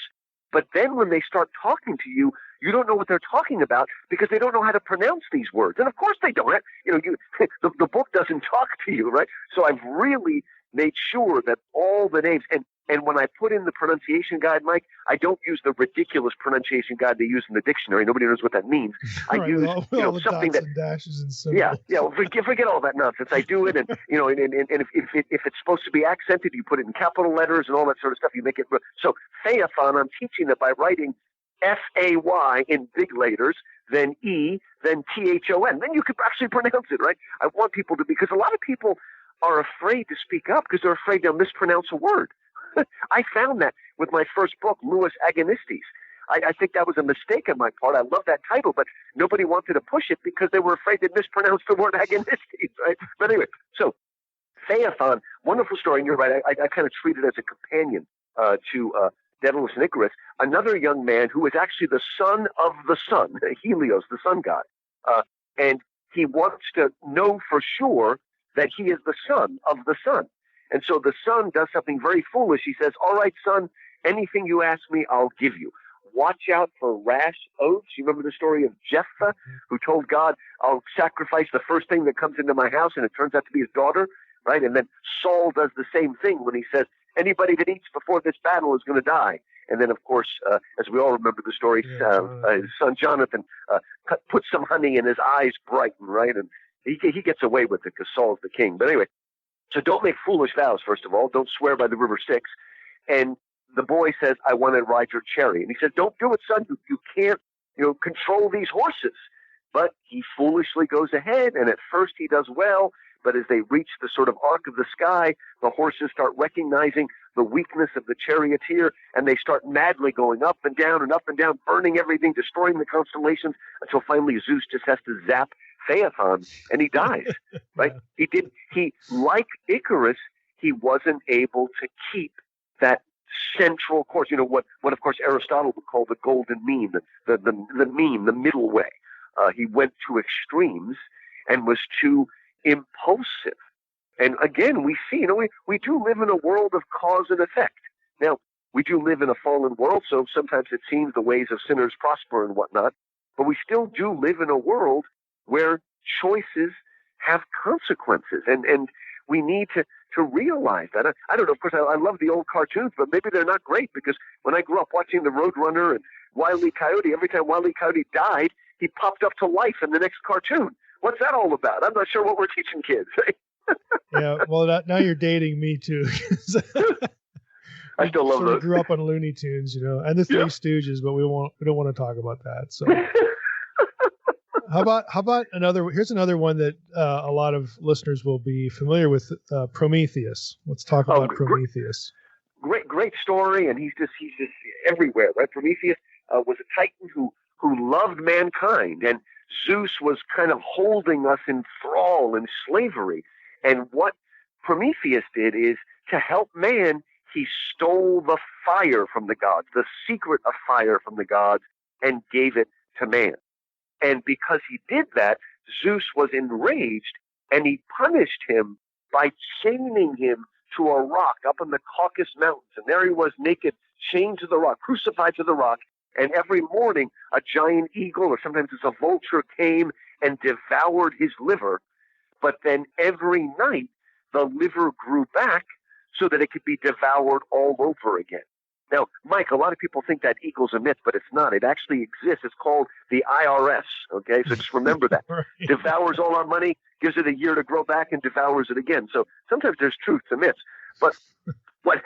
but then when they start talking to you, you don't know what they're talking about because they don't know how to pronounce these words. And of course they don't. The book doesn't talk to you, right? So I've really made sure that all the names, and when I put in the pronunciation guide, Mike, I don't use the ridiculous pronunciation guide they use in the dictionary. Nobody knows what that means. I use something that
dashes and symbols.
Well, forget all that nonsense. I do it, and if it's supposed to be accented, you put it in capital letters and all that sort of stuff. You make it so. Phaethon, I'm teaching that by writing F-A-Y in big letters, then E, then T-H-O-N. Then you can actually pronounce it, right? I want people to, because a lot of people are afraid to speak up because they're afraid they'll mispronounce a word. I found that with my first book, Louis Agonistes. I think that was a mistake on my part. I love that title, but nobody wanted to push it because they were afraid they'd mispronounce the word Agonistes, right? But anyway, so Phaethon, wonderful story, and you're right, I kind of treat it as a companion to Daedalus and Icarus, another young man who is actually the son of the sun, Helios, the sun god. And he wants to know for sure that he is the son of the sun. And so the son does something very foolish. He says, all right, son, anything you ask me, I'll give you. Watch out for rash oaths. You remember the story of Jephthah, who told God, I'll sacrifice the first thing that comes into my house, and it turns out to be his daughter, right? And then Saul does the same thing when he says, anybody that eats before this battle is going to die. And then, of course, as we all remember the story, his son Jonathan puts some honey in his eyes brighten, right? And he gets away with it because Saul's the king. But anyway, so don't make foolish vows, first of all. Don't swear by the river Styx. And the boy says, I want to ride your chariot. And he says, don't do it, son. You can't, control these horses. But he foolishly goes ahead, and at first he does well. But as they reach the sort of arc of the sky, the horses start recognizing the weakness of the charioteer, and they start madly going up and down, burning everything, destroying the constellations, until finally Zeus just has to zap Phaethon, and he dies. Right? He, like Icarus, he wasn't able to keep that central course. What of course Aristotle would call the golden mean, the mean, the middle way. He went to extremes and was too impulsive. And again, we see, we do live in a world of cause and effect. Now, we do live in a fallen world, so sometimes it seems the ways of sinners prosper and whatnot, but we still do live in a world where choices have consequences, and we need to realize that. I don't know, of course, I love the old cartoons, but maybe they're not great, because when I grew up watching the Roadrunner and Wile E. Coyote, every time Wile E. Coyote died, he popped up to life in the next cartoon. What's that all about? I'm not sure what we're teaching kids.
Yeah, well, now you're dating me too.
I still love those.
Grew up on Looney Tunes, and the Three Stooges, but we don't want to talk about that. So, how about another? Here's another one that a lot of listeners will be familiar with. Prometheus. Let's talk about Prometheus.
Great story, and he's just everywhere, right? Prometheus was a titan who loved mankind, and Zeus was kind of holding us in thrall and slavery. And what Prometheus did is, to help man, he stole the fire from the gods, the secret of fire from the gods, and gave it to man. And because he did that, Zeus was enraged, and he punished him by chaining him to a rock up in the Caucasus Mountains. And there he was, naked, chained to the rock, crucified to the rock. And every morning, a giant eagle, or sometimes it's a vulture, came and devoured his liver. But then every night, the liver grew back so that it could be devoured all over again. Now, Mike, a lot of people think that eagle's a myth, but it's not. It actually exists. It's called the IRS, okay? So just remember that.
Right.
Devours all our money, gives it a year to grow back, and devours it again. So sometimes there's truth to myths. But what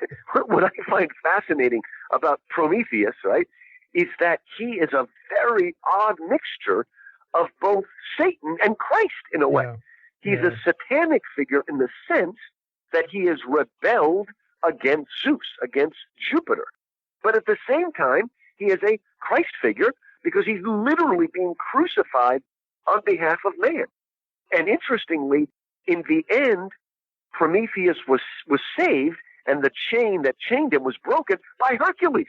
I find fascinating about Prometheus, right, is that he is a very odd mixture of both Satan and Christ in a way.
Yeah.
He's a satanic figure in the sense that he has rebelled against Zeus, against Jupiter. But at the same time, he is a Christ figure because he's literally being crucified on behalf of man. And interestingly, in the end, Prometheus was saved, and the chain that chained him was broken by Hercules,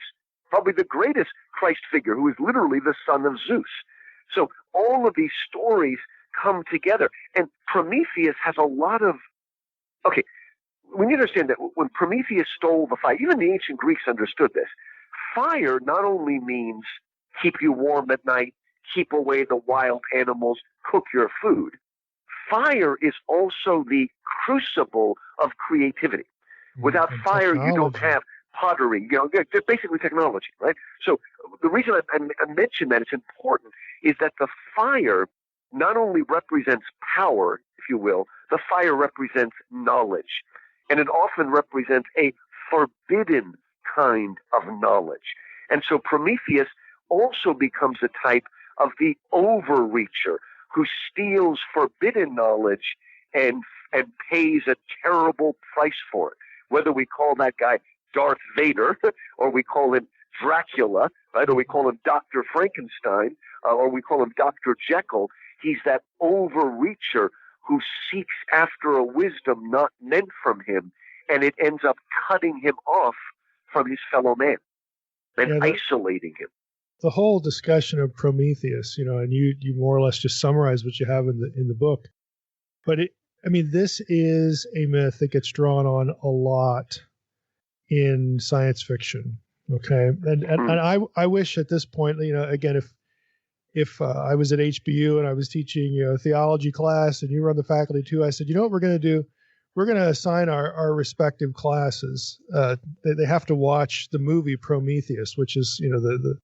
probably the greatest Christ figure, who is literally the son of Zeus. So all of these stories come together. And Prometheus has a lot of... Okay, we need to understand that when Prometheus stole the fire, even the ancient Greeks understood this. Fire not only means keep you warm at night, keep away the wild animals, cook your food. Fire is also the crucible of creativity. Without fire, you don't have pottery, basically technology, right? So the reason I mention that it's important is that the fire not only represents power, if you will, the fire represents knowledge. And it often represents a forbidden kind of knowledge. And so Prometheus also becomes a type of the overreacher who steals forbidden knowledge and pays a terrible price for it. Whether we call that guy Darth Vader, or we call him Dracula, right? Or we call him Dr. Frankenstein, or we call him Dr. Jekyll, he's that overreacher who seeks after a wisdom not meant from him, and it ends up cutting him off from his fellow man and isolating him.
The whole discussion of Prometheus, and you more or less just summarize what you have in the book. But this is a myth that gets drawn on a lot in science fiction. Okay, and I wish at this point, again, if I was at HBU and I was teaching a theology class and you were on the faculty too, I said, what we're going to do? We're going to assign our respective classes. They have to watch the movie Prometheus, which is the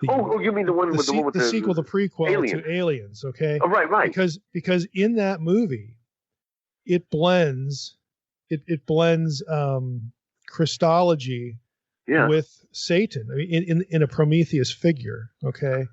you mean the one with
the sequel, the prequel to Aliens? Okay.
Oh, right.
Because in that movie, it blends Christology with Satan. In a Prometheus figure. Okay.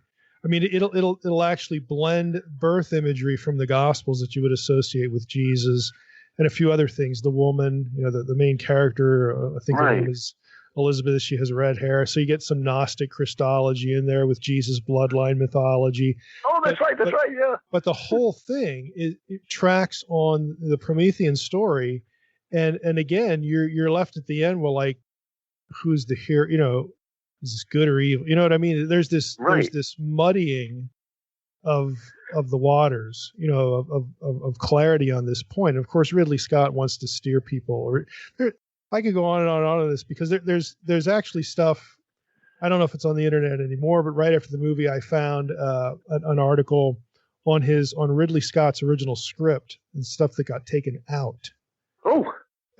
It'll actually blend birth imagery from the Gospels that you would associate with Jesus and a few other things. The woman, the main character, I think her name is Elizabeth. She has red hair. So you get some Gnostic Christology in there with Jesus' bloodline mythology.
Oh, that's right, yeah.
But the whole thing, it tracks on the Promethean story. And again, you're left at the end, well, like, who's the hero? Is this good or evil? You know what I mean? There's this muddying of the waters, of clarity on this point. Of course, Ridley Scott wants to steer people. I could go on and on this because there's actually stuff. I don't know if it's on the internet anymore, but right after the movie, I found an article on Ridley Scott's original script and stuff that got taken out.
Oh.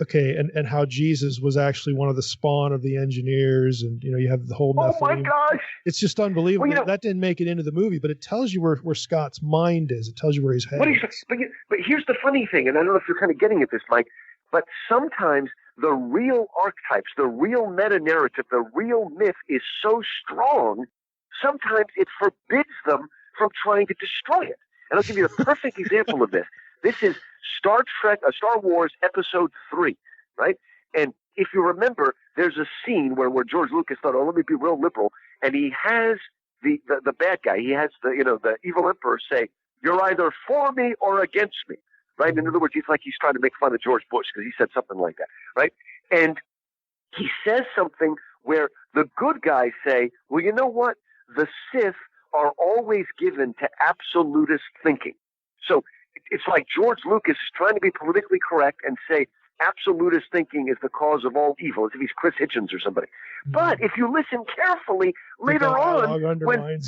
Okay, and how Jesus was actually one of the spawn of the engineers, and you have the whole.
Oh my gosh!
It's just unbelievable. Well, that didn't make it into the movie, but it tells you where Scott's mind is. It tells you where his head is.
But here's the funny thing, and I don't know if you're kind of getting at this, Mike. But sometimes the real archetypes, the real meta narrative, the real myth is so strong. Sometimes it forbids them from trying to destroy it. And I'll give you a perfect example of this. This is Star Wars Episode 3, right? And if you remember, there's a scene where George Lucas thought, let me be real liberal, and he has the bad guy, he has the evil emperor say, you're either for me or against me, right? In other words, he's trying to make fun of George Bush because he said something like that, right? And he says something where the good guys say, well, you know what? The Sith are always given to absolutist thinking. So it's like George Lucas is trying to be politically correct and say absolutist thinking is the cause of all evil, as if he's Chris Hitchens or somebody. But if you listen carefully, later on, when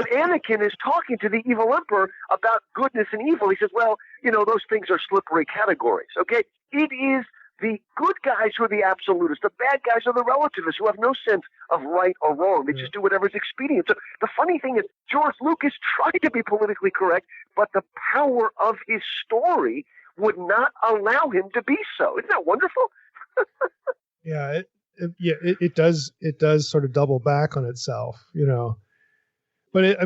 Anakin is talking to the evil emperor about goodness and evil, he says, well, those things are slippery categories, okay? It is the good guys who are the absolutists. The bad guys are the relativists who have no sense of right or wrong. They just do whatever's expedient. So the funny thing is, George Lucas tried to be politically correct, but the power of his story would not allow him to be so. Isn't that wonderful?
It does sort of double back on itself, But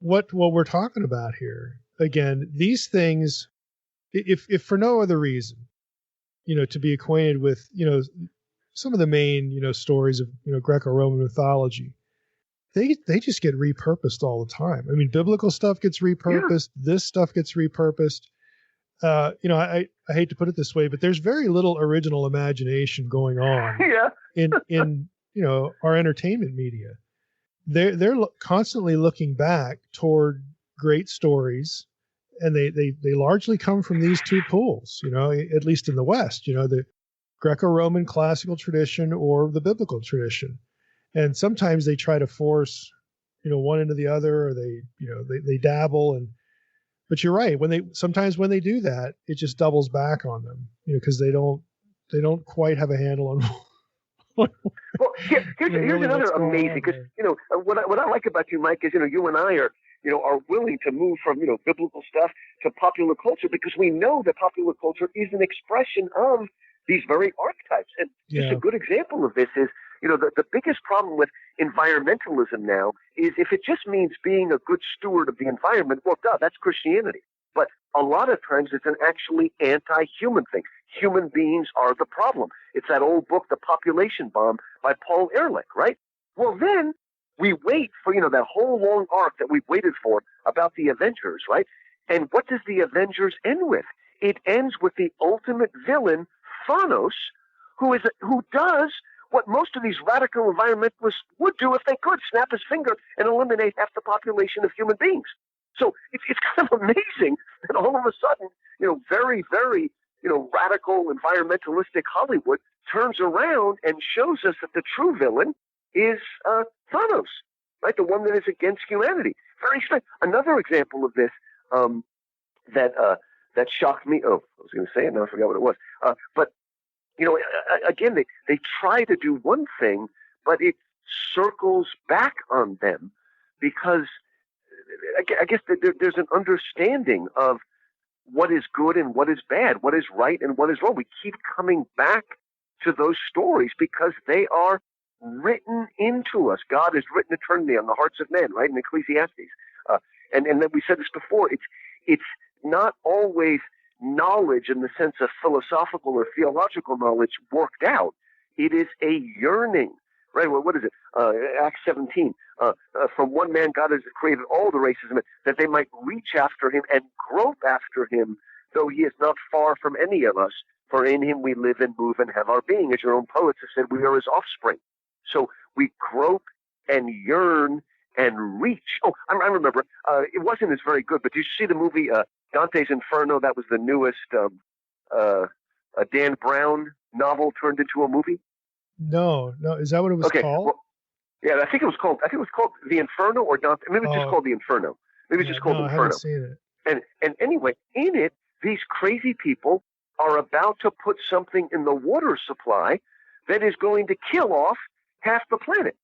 what we're talking about here, again, these things, if for no other reason, to be acquainted with, some of the main, stories of, Greco-Roman mythology, they just get repurposed all the time. Biblical stuff gets repurposed. Yeah. This stuff gets repurposed. I hate to put it this way, but there's very little original imagination going on in our entertainment media. They're constantly looking back toward great stories, and they largely come from these two pools, at least in the West, the Greco-Roman classical tradition or the biblical tradition. And sometimes they try to force, one into the other, or they dabble. But you're right. When they do that, it just doubles back on them, because they don't quite have a handle on.
Well, here's another amazing, because what I like about you, Mike, is you and I are willing to move from biblical stuff to popular culture, because we know that popular culture is an expression of these very archetypes. And just a good example of this is the biggest problem with environmentalism now is if it just means being a good steward of the environment, well, that's Christianity. But a lot of times it's an actually anti-human thing. Human beings are the problem. It's that old book, The Population Bomb, by Paul Ehrlich, right? Well, then we wait for, that whole long arc that we've waited for about the Avengers, right? And what does the Avengers end with? It ends with the ultimate villain, Thanos, who does what most of these radical environmentalists would do if they could, snap his finger and eliminate half the population of human beings. So it's kind of amazing that all of a sudden, very, very, radical environmentalistic Hollywood turns around and shows us that the true villain is Thanos, right? The one that is against humanity. Very strange. Another example of this that shocked me. Oh, I was going to say it, now I forgot what it was. But again, they try to do one thing, but it circles back on them because I guess there's an understanding of what is good and what is bad, what is right and what is wrong. We keep coming back to those stories because they are written into us. God has written eternity on the hearts of men, right, in Ecclesiastes. And then we said this before, it's not always knowledge in the sense of philosophical or theological knowledge worked out. It is a yearning, right? Well, what is it? Acts 17. From one man, God has created all the races of men, that they might reach after him and grope after him, though he is not far from any of us. For in him we live and move and have our being. As your own poets have said, we are his offspring. So we grope and yearn and reach. Oh, I remember. It wasn't as very good, but did you see the movie Dante's Inferno? That was the newest Dan Brown novel turned into a movie.
No. Is that what it was called?
Well, yeah, I think it was called The Inferno or Dante. Maybe it was just called The Inferno. Maybe it's just called Inferno.
I haven't seen it.
And anyway, in it, these crazy people are about to put something in the water supply that is going to kill off half the planet.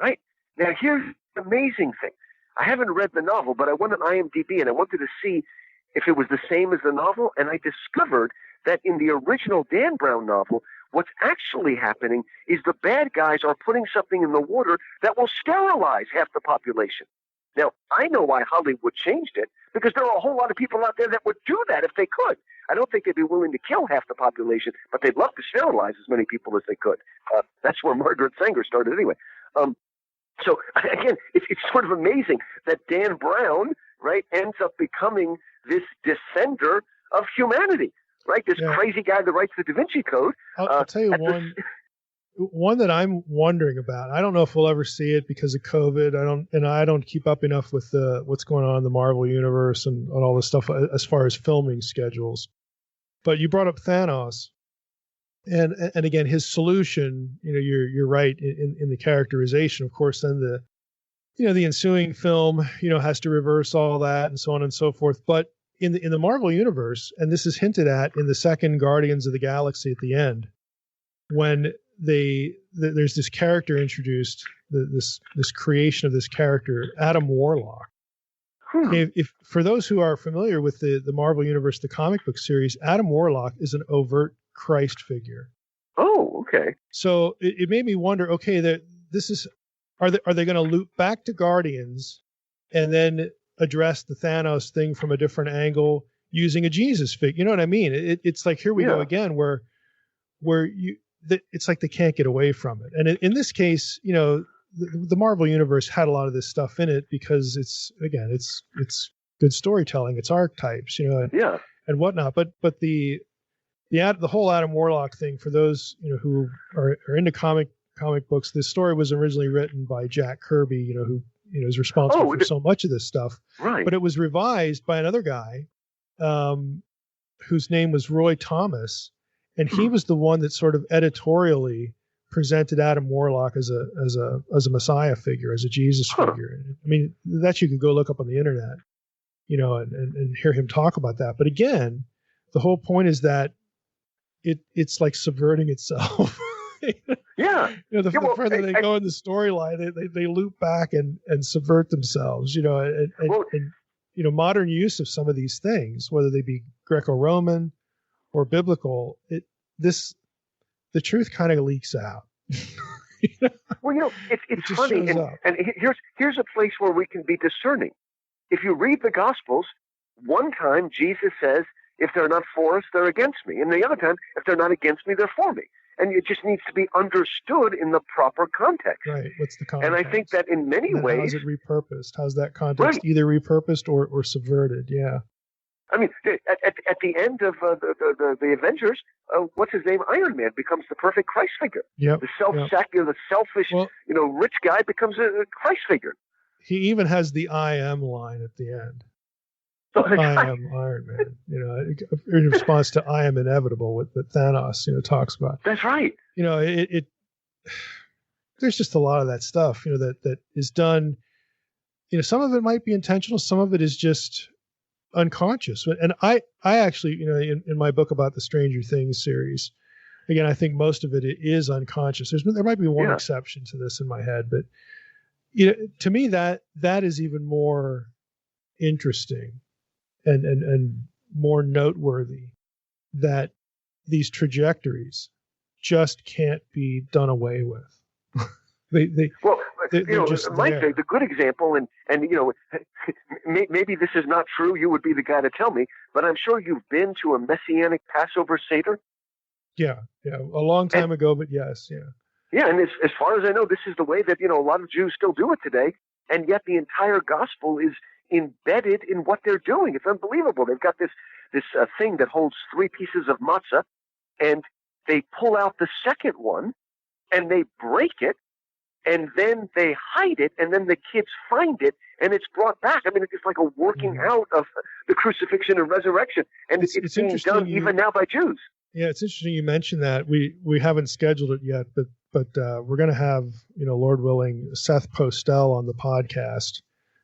Right? Now, here's the amazing thing. I haven't read the novel, but I went on IMDb and I wanted to see if it was the same as the novel, and I discovered that in the original Dan Brown novel, what's actually happening is the bad guys are putting something in the water that will sterilize half the population. Now, I know why Hollywood changed it, because there are a whole lot of people out there that would do that if they could. I don't think they'd be willing to kill half the population, but they'd love to sterilize as many people as they could. That's where Margaret Sanger started anyway. So, again, it's sort of amazing that Dan Brown, right, ends up becoming this defender of humanity, right? This crazy guy that writes the Da Vinci Code.
I'll tell you one that I'm wondering about. I don't know if we'll ever see it because of COVID. I don't keep up enough with what's going on in the Marvel universe and all this stuff as far as filming schedules. But you brought up Thanos, and again, his solution. You're right in the characterization. Of course, then the ensuing film has to reverse all that and so on and so forth. But in the Marvel universe, and this is hinted at in the second Guardians of the Galaxy at the end, when there's this character introduced, this creation of this character, Adam Warlock. If for those who are familiar with the Marvel Universe, the comic book series, Adam Warlock is an overt Christ figure.
Oh, okay.
So it made me wonder. Okay, are they going to loop back to Guardians and then address the Thanos thing from a different angle using a Jesus figure? You know what I mean? It's like here we go again, where it's like they can't get away from it. And in this case, the Marvel Universe had a lot of this stuff in it because it's good storytelling, it's archetypes, and whatnot. But the whole Adam Warlock thing, for those who are into comic books, this story was originally written by Jack Kirby, who is responsible for so much of this stuff.
Right.
But it was revised by another guy whose name was Roy Thomas. And he was the one that sort of editorially presented Adam Warlock as a Messiah figure, as a Jesus figure. I mean, that you can go look up on the internet, and hear him talk about that. But again, the whole point is that it's like subverting itself. The further they go in the storyline, they loop back and subvert themselves. And modern use of some of these things, whether they be Greco-Roman or biblical, the truth kind of leaks out.
Well, it's funny, and here's a place where we can be discerning. If you read the Gospels, one time Jesus says, "If they're not for us, they're against me," and the other time, "If they're not against me, they're for me." And it just needs to be understood in the proper context.
Right. What's the context?
And I think that in many ways,
how's it repurposed? How's that context either repurposed or subverted? Yeah.
I mean, at the end of the Avengers, what's his name? Iron Man becomes the perfect Christ figure.
Yep.
The the selfish, rich guy becomes a Christ figure.
He even has the "I am" line at the end.
So
I am Iron Man. In response to "I am inevitable," that Thanos, talks about.
That's right.
It there's just a lot of that stuff, that is done. Some of it might be intentional. Some of it is just unconscious. And I actually, in my book about the Stranger Things series, again, I think most of it is unconscious. There might be one exception to this in my head, but to me that is even more interesting and more noteworthy, that these trajectories just can't be done away with. They're just
Mike,
there.
the good example, and maybe this is not true. You would be the guy to tell me, but I'm sure you've been to a Messianic Passover Seder.
Yeah, a long time ago, but yes, yeah.
Yeah, and as far as I know, this is the way that a lot of Jews still do it today, and yet the entire gospel is embedded in what they're doing. It's unbelievable. They've got this thing that holds 3 pieces of matzah, and they pull out the second one, and they break it, and then they hide it, and then the kids find it, and it's brought back. I mean, it's like a working out of the crucifixion and resurrection, and it's being done even now by Jews.
Yeah, it's interesting you mentioned that. We haven't scheduled it yet, but we're going to have, Lord willing, Seth Postel on the podcast,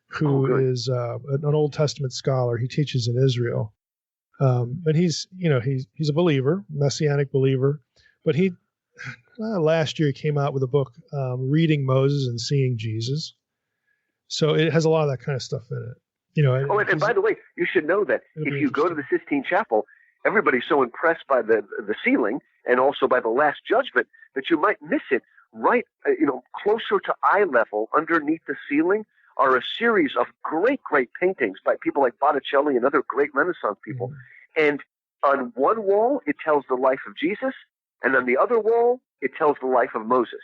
who is an Old Testament scholar. He teaches in Israel, and he's a believer, Messianic believer, but he. Last year, he came out with a book, Reading Moses and Seeing Jesus. So it has a lot of that kind of stuff in it.
And by the way, you should know that if you go to the Sistine Chapel, everybody's so impressed by the ceiling and also by the Last Judgment that you might miss it. Right, closer to eye level, underneath the ceiling, are a series of great paintings by people like Botticelli and other great Renaissance people. Mm-hmm. And on one wall, it tells the life of Jesus. And on the other wall, it tells the life of Moses.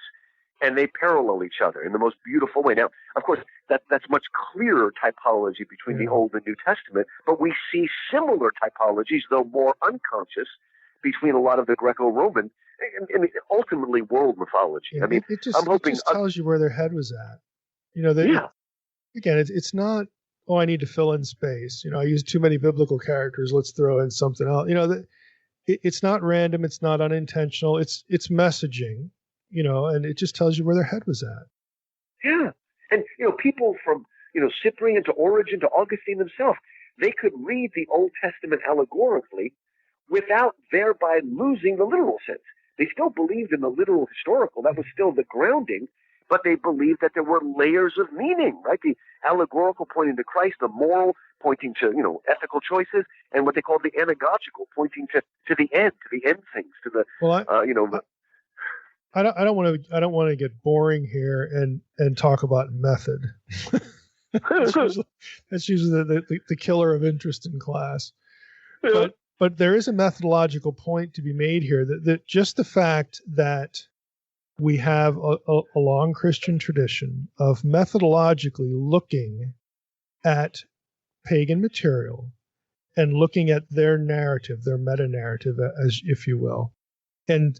And they parallel each other in the most beautiful way. Now, of course, that's much clearer typology between the Old and New Testament, but we see similar typologies, though more unconscious, between a lot of the Greco-Roman and ultimately world mythology.
Yeah, it just tells you where their head was at. Again, it's not, I need to fill in space. I use too many biblical characters. Let's throw in something else. It's not random. It's not unintentional. It's messaging, and it just tells you where their head was at.
Yeah. And, people from, Cyprian to Origen to Augustine themselves, they could read the Old Testament allegorically without thereby losing the literal sense. They still believed in the literal historical. That was still the grounding, but they believed that there were layers of meaning, right? The allegorical pointing to Christ, the moral pointing to, ethical choices, and what they call the anagogical pointing to the end things, to the,
I don't want to get boring here and talk about method. That's usually the killer of interest in class. Yeah. But there is a methodological point to be made here that just the fact that we have a long Christian tradition of methodologically looking at pagan material and looking at their narrative, their meta-narrative, as if you will, and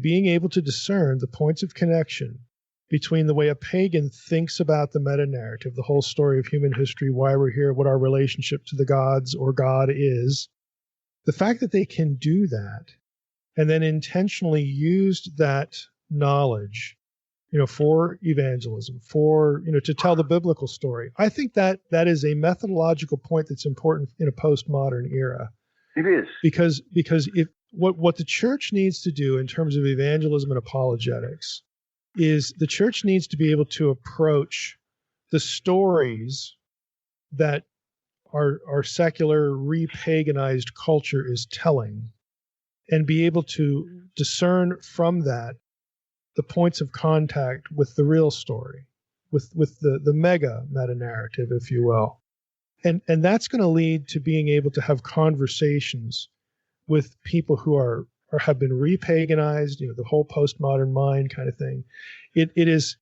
being able to discern the points of connection between the way a pagan thinks about the meta-narrative, the whole story of human history, why we're here, what our relationship to the gods or God is. The fact that they can do that and then intentionally used that knowledge, for evangelism, to tell the biblical story. I think that is a methodological point that's important in a postmodern era.
It is.
Because if what the church needs to do in terms of evangelism and apologetics is the church needs to be able to approach the stories that our secular repaganized culture is telling and be able to discern from that the points of contact with the real story, with the mega meta-narrative, if you will. And that's going to lead to being able to have conversations with people who have been repaganized, the whole postmodern mind kind of thing. It is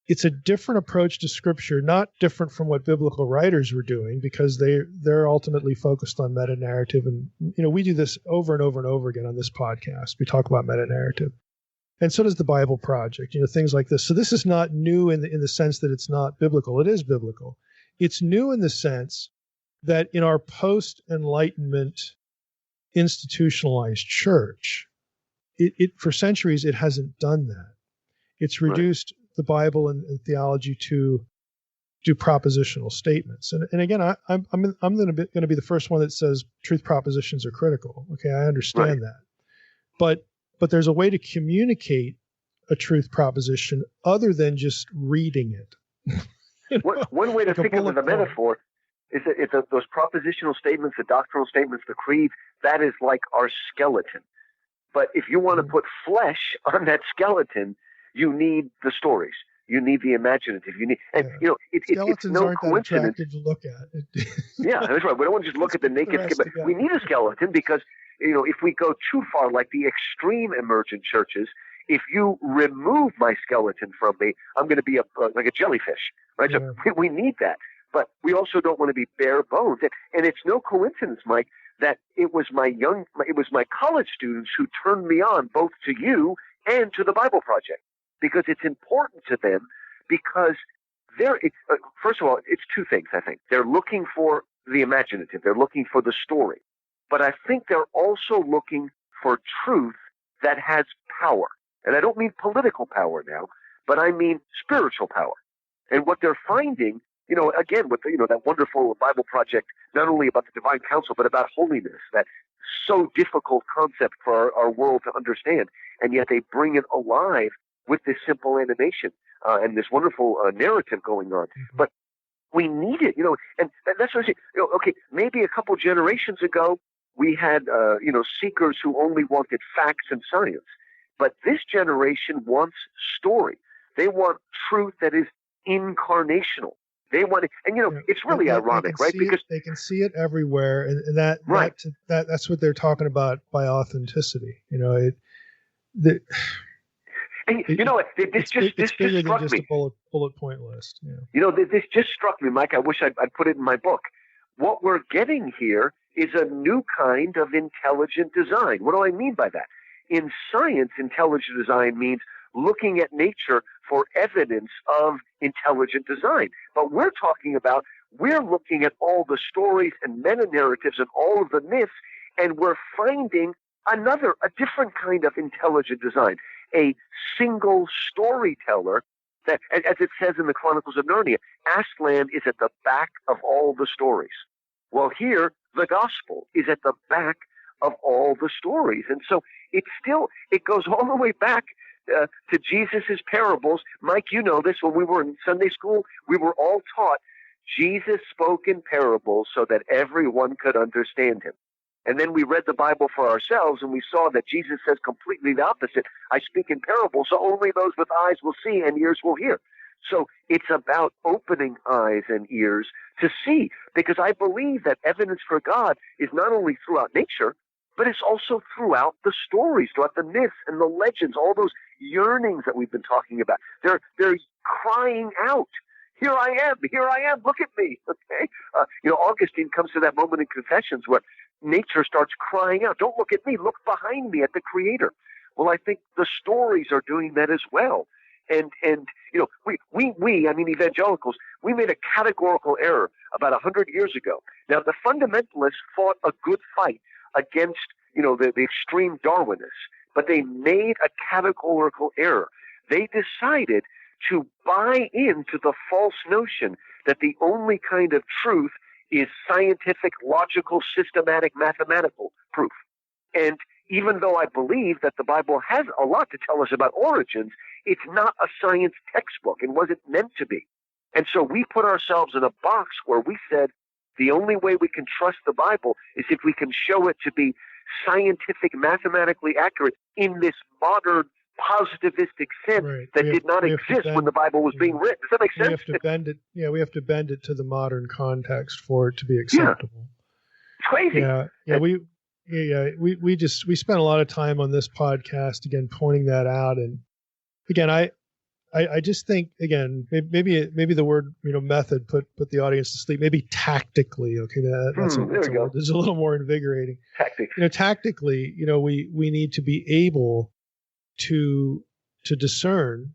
it's a different approach to Scripture, not different from what biblical writers were doing, because they're ultimately focused on meta-narrative. And, we do this over and over and over again on this podcast. We talk about meta-narrative. And so does the Bible Project, things like this. So this is not new in the sense that it's not biblical. It is biblical. It's new in the sense that in our post-Enlightenment institutionalized church, it for centuries, it hasn't done that. It's reduced the Bible and theology to do propositional statements. And again, I'm going to be the first one that says truth propositions are critical. Okay, I understand that. But there's a way to communicate a truth proposition other than just reading it.
One way to think of the metaphor is that it's those propositional statements, the doctrinal statements, the creed, that is like our skeleton. But if you want to put flesh on that skeleton, you need the stories. You need the imaginative. You need, it's no coincidence.
That to look at.
Yeah, that's right. We don't want to just look at the naked skin, but we need a skeleton because, if we go too far, like the extreme emergent churches, if you remove my skeleton from me, I'm going to be like a jellyfish, right? Yeah. So we need that, but we also don't want to be bare bones. And it's no coincidence, Mike, that it was my college students who turned me on both to you and to the Bible Project, because it's important to them, because first of all, it's two things, I think. They're looking for the imaginative. They're looking for the story. But I think they're also looking for truth that has power. And I don't mean political power now, but I mean spiritual power. And what they're finding, again, with that wonderful Bible Project, not only about the divine counsel, but about holiness, that so difficult concept for our world to understand. And yet they bring it alive with this simple animation and this wonderful narrative going on. Mm-hmm. But we need it, and that's what I say. Okay, maybe a couple generations ago, we had, seekers who only wanted facts and science. But this generation wants story. They want truth that is incarnational. They want it, and it's really ironic, right? Because
they can see it everywhere, and that's what they're talking about by authenticity. This just struck me. A bullet point list. Yeah.
This just struck me, Mike. I wish I'd put it in my book. What we're getting here is a new kind of intelligent design. What do I mean by that? In science, intelligent design means looking at nature for evidence of intelligent design. But we're looking at all the stories and meta-narratives and all of the myths, and we're finding a different kind of intelligent design, a single storyteller that, as it says in the Chronicles of Narnia, Aslan is at the back of all the stories. Well, here, the gospel is at the back of all the stories. And so it goes all the way back to Jesus's parables. Mike, you know this, when we were in Sunday school, we were all taught Jesus spoke in parables so that everyone could understand him. And then we read the Bible for ourselves, and we saw that Jesus says completely the opposite. I speak in parables, so only those with eyes will see and ears will hear. So it's about opening eyes and ears to see, because I believe that evidence for God is not only throughout nature, but it's also throughout the stories, throughout the myths and the legends, all those yearnings that we've been talking about. They're crying out, here I am, look at me, okay? Augustine comes to that moment in Confessions where nature starts crying out, don't look at me, look behind me at the Creator. Well, I think the stories are doing that as well. And evangelicals, we made a categorical error about 100 years ago. Now, the fundamentalists fought a good fight against, the extreme Darwinists, but they made a categorical error. They decided to buy into the false notion that the only kind of truth is scientific, logical, systematic, mathematical proof. And even though I believe that the Bible has a lot to tell us about origins, it's not a science textbook and wasn't meant to be. And so we put ourselves in a box where we said the only way we can trust the Bible is if we can show it to be scientific, mathematically accurate in this modern positivistic sense that did not exist when the Bible was being written. Does that make sense?
We have to bend it. Yeah, we have to bend it to the modern context for it to be acceptable.
Yeah. It's crazy.
We spent a lot of time on this podcast again pointing that out, and again I I just think, again, maybe the word, method put the audience to sleep. Maybe tactically. Okay, that's a word that's a little more invigorating.
Tactics.
Tactically, we need to be able to discern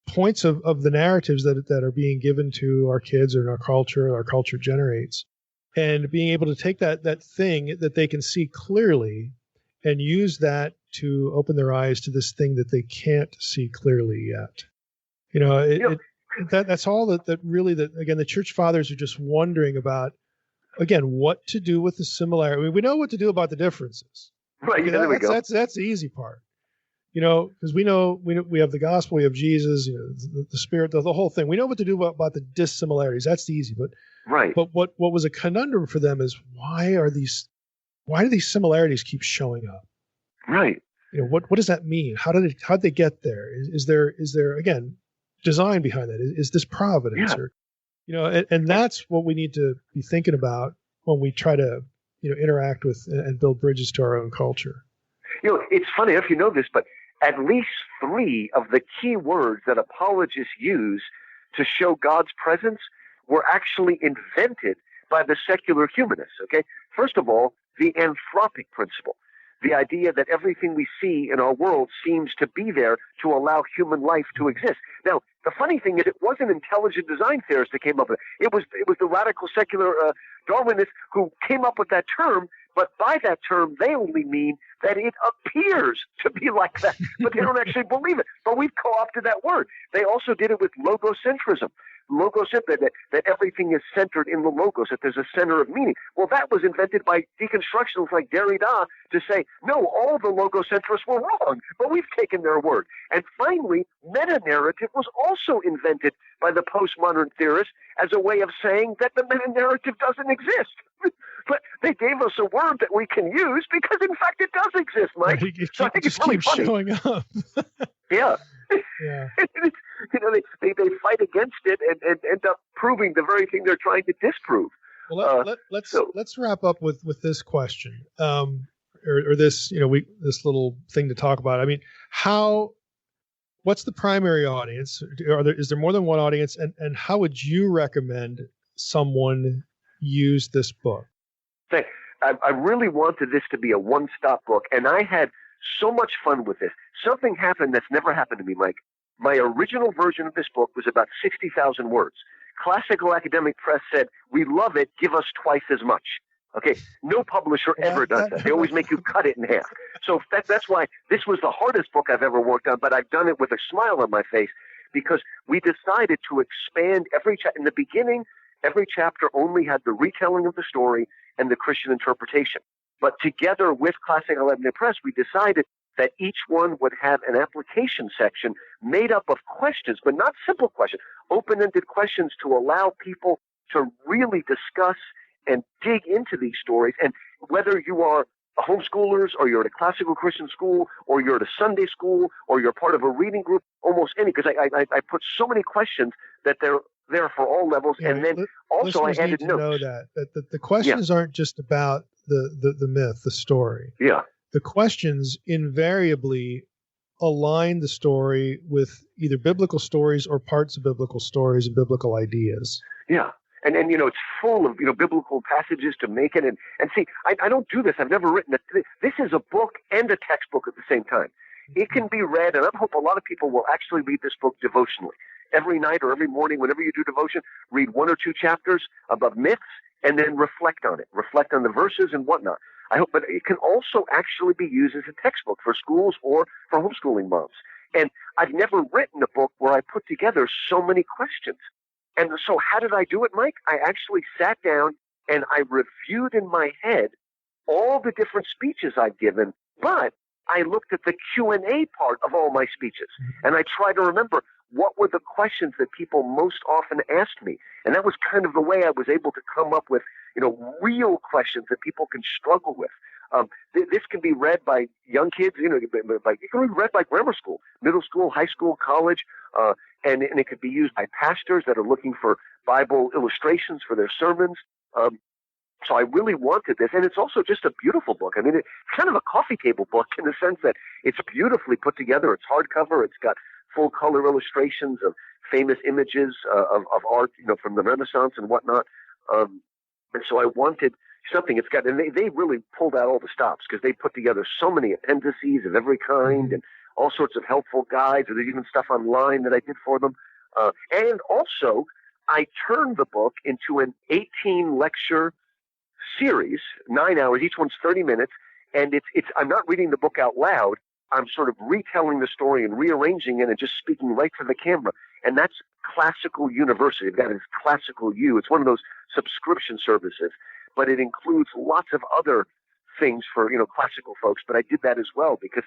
points of the narratives that are being given to our kids or in our culture generates, and being able to take that thing that they can see clearly and use that to open their eyes to this thing that they can't see clearly yet. That's all that really, again, the church fathers are just wondering about, again, what to do with the similarity. I mean, we know what to do about the differences.
Right.
Okay,
There we go.
That's the easy part. Because we know we have the gospel, we have Jesus, the Spirit, the whole thing. We know what to do about the dissimilarities. That's the easy. But
right.
But what was a conundrum for them is, why do these similarities keep showing up?
Right.
What does that mean? How did they get there? Is there again design behind that? Is this providence?
Yeah.
Or and that's what we need to be thinking about when we try to interact with and build bridges to our own culture.
It's funny, I don't know if you know this, but at least 3 of the key words that apologists use to show God's presence were actually invented by the secular humanists. Okay, first of all, the anthropic principle, the idea that everything we see in our world seems to be there to allow human life to exist. Now, the funny thing is, it wasn't intelligent design theorists that came up with it. It was the radical secular Darwinists who came up with that term. But by that term, they only mean that it appears to be like that, but they don't actually believe it. But we've co-opted that word. They also did it with logocentrism. That everything is centered in the logos, that there's a center of meaning. Well, that was invented by deconstructionalists like Derrida to say, no, all the logocentrists were wrong, but we've taken their word. And finally, meta-narrative was also invented by the postmodern theorists as a way of saying that the meta-narrative doesn't exist. But they gave us a word that we can use because, in fact, it does exist, Mike. So I think it's really funny.
Showing up.
Yeah.
Yeah.
They fight against it and end up proving the very thing they're trying to disprove.
Well, let's wrap up with this question, or this this little thing to talk about. I mean, what's the primary audience? Is there more than one audience? And how would you recommend someone use this book?
I really wanted this to be a one-stop book, and I had so much fun with this. Something happened that's never happened to me, Mike. My original version of this book was about 60,000 words. Classical Academic Press said, "We love it, give us twice as much." Okay, no publisher ever does that. They always make you cut it in half. So that's why this was the hardest book I've ever worked on, but I've done it with a smile on my face, because we decided to expand in the beginning, every chapter only had the retelling of the story and the Christian interpretation. But together with Classical Academic Press, we decided that each one would have an application section made up of questions, but not simple questions, open-ended questions to allow people to really discuss and dig into these stories. And whether you are homeschoolers, or you're at a classical Christian school, or you're at a Sunday school, or you're part of a reading group, almost any, because I put so many questions that they're there for all levels. Yeah, and then also I added
notes. Know that the questions aren't just about the myth, the story.
Yeah.
The questions invariably align the story with either biblical stories or parts of biblical stories and biblical ideas.
Yeah. And it's full of, biblical passages to make it. And see, I don't do this. I've never written it. This is a book and a textbook at the same time. It can be read, and I hope a lot of people will actually read this book devotionally. Every night or every morning, whenever you do devotion, read 1 or 2 chapters about myths and then reflect on it. Reflect on the verses and whatnot. I hope, but it can also actually be used as a textbook for schools or for homeschooling moms. And I've never written a book where I put together so many questions. And so how did I do it, Mike? I actually sat down and I reviewed in my head all the different speeches I've given, but I looked at the Q&A part of all my speeches. And I tried to remember what were the questions that people most often asked me. And that was kind of the way I was able to come up with, real questions that people can struggle with. This can be read by young kids, it can be read by grammar school, middle school, high school, college, and it could be used by pastors that are looking for Bible illustrations for their sermons. So I really wanted this, and it's also just a beautiful book. I mean, it's kind of a coffee table book in the sense that it's beautifully put together. It's hardcover. It's got full color illustrations of famous images of art, from the Renaissance and whatnot. And so I wanted something. It's got, and they really pulled out all the stops because they put together so many appendices of every kind and all sorts of helpful guides. Or there's even stuff online that I did for them. And also, I turned the book into an 18 lecture series, 9 hours. Each one's 30 minutes. And it's, I'm not reading the book out loud. I'm sort of retelling the story and rearranging it and just speaking right for the camera. And that's Classical University. That is Classical U. It's one of those subscription services, but it includes lots of other things for, classical folks. But I did that as well because,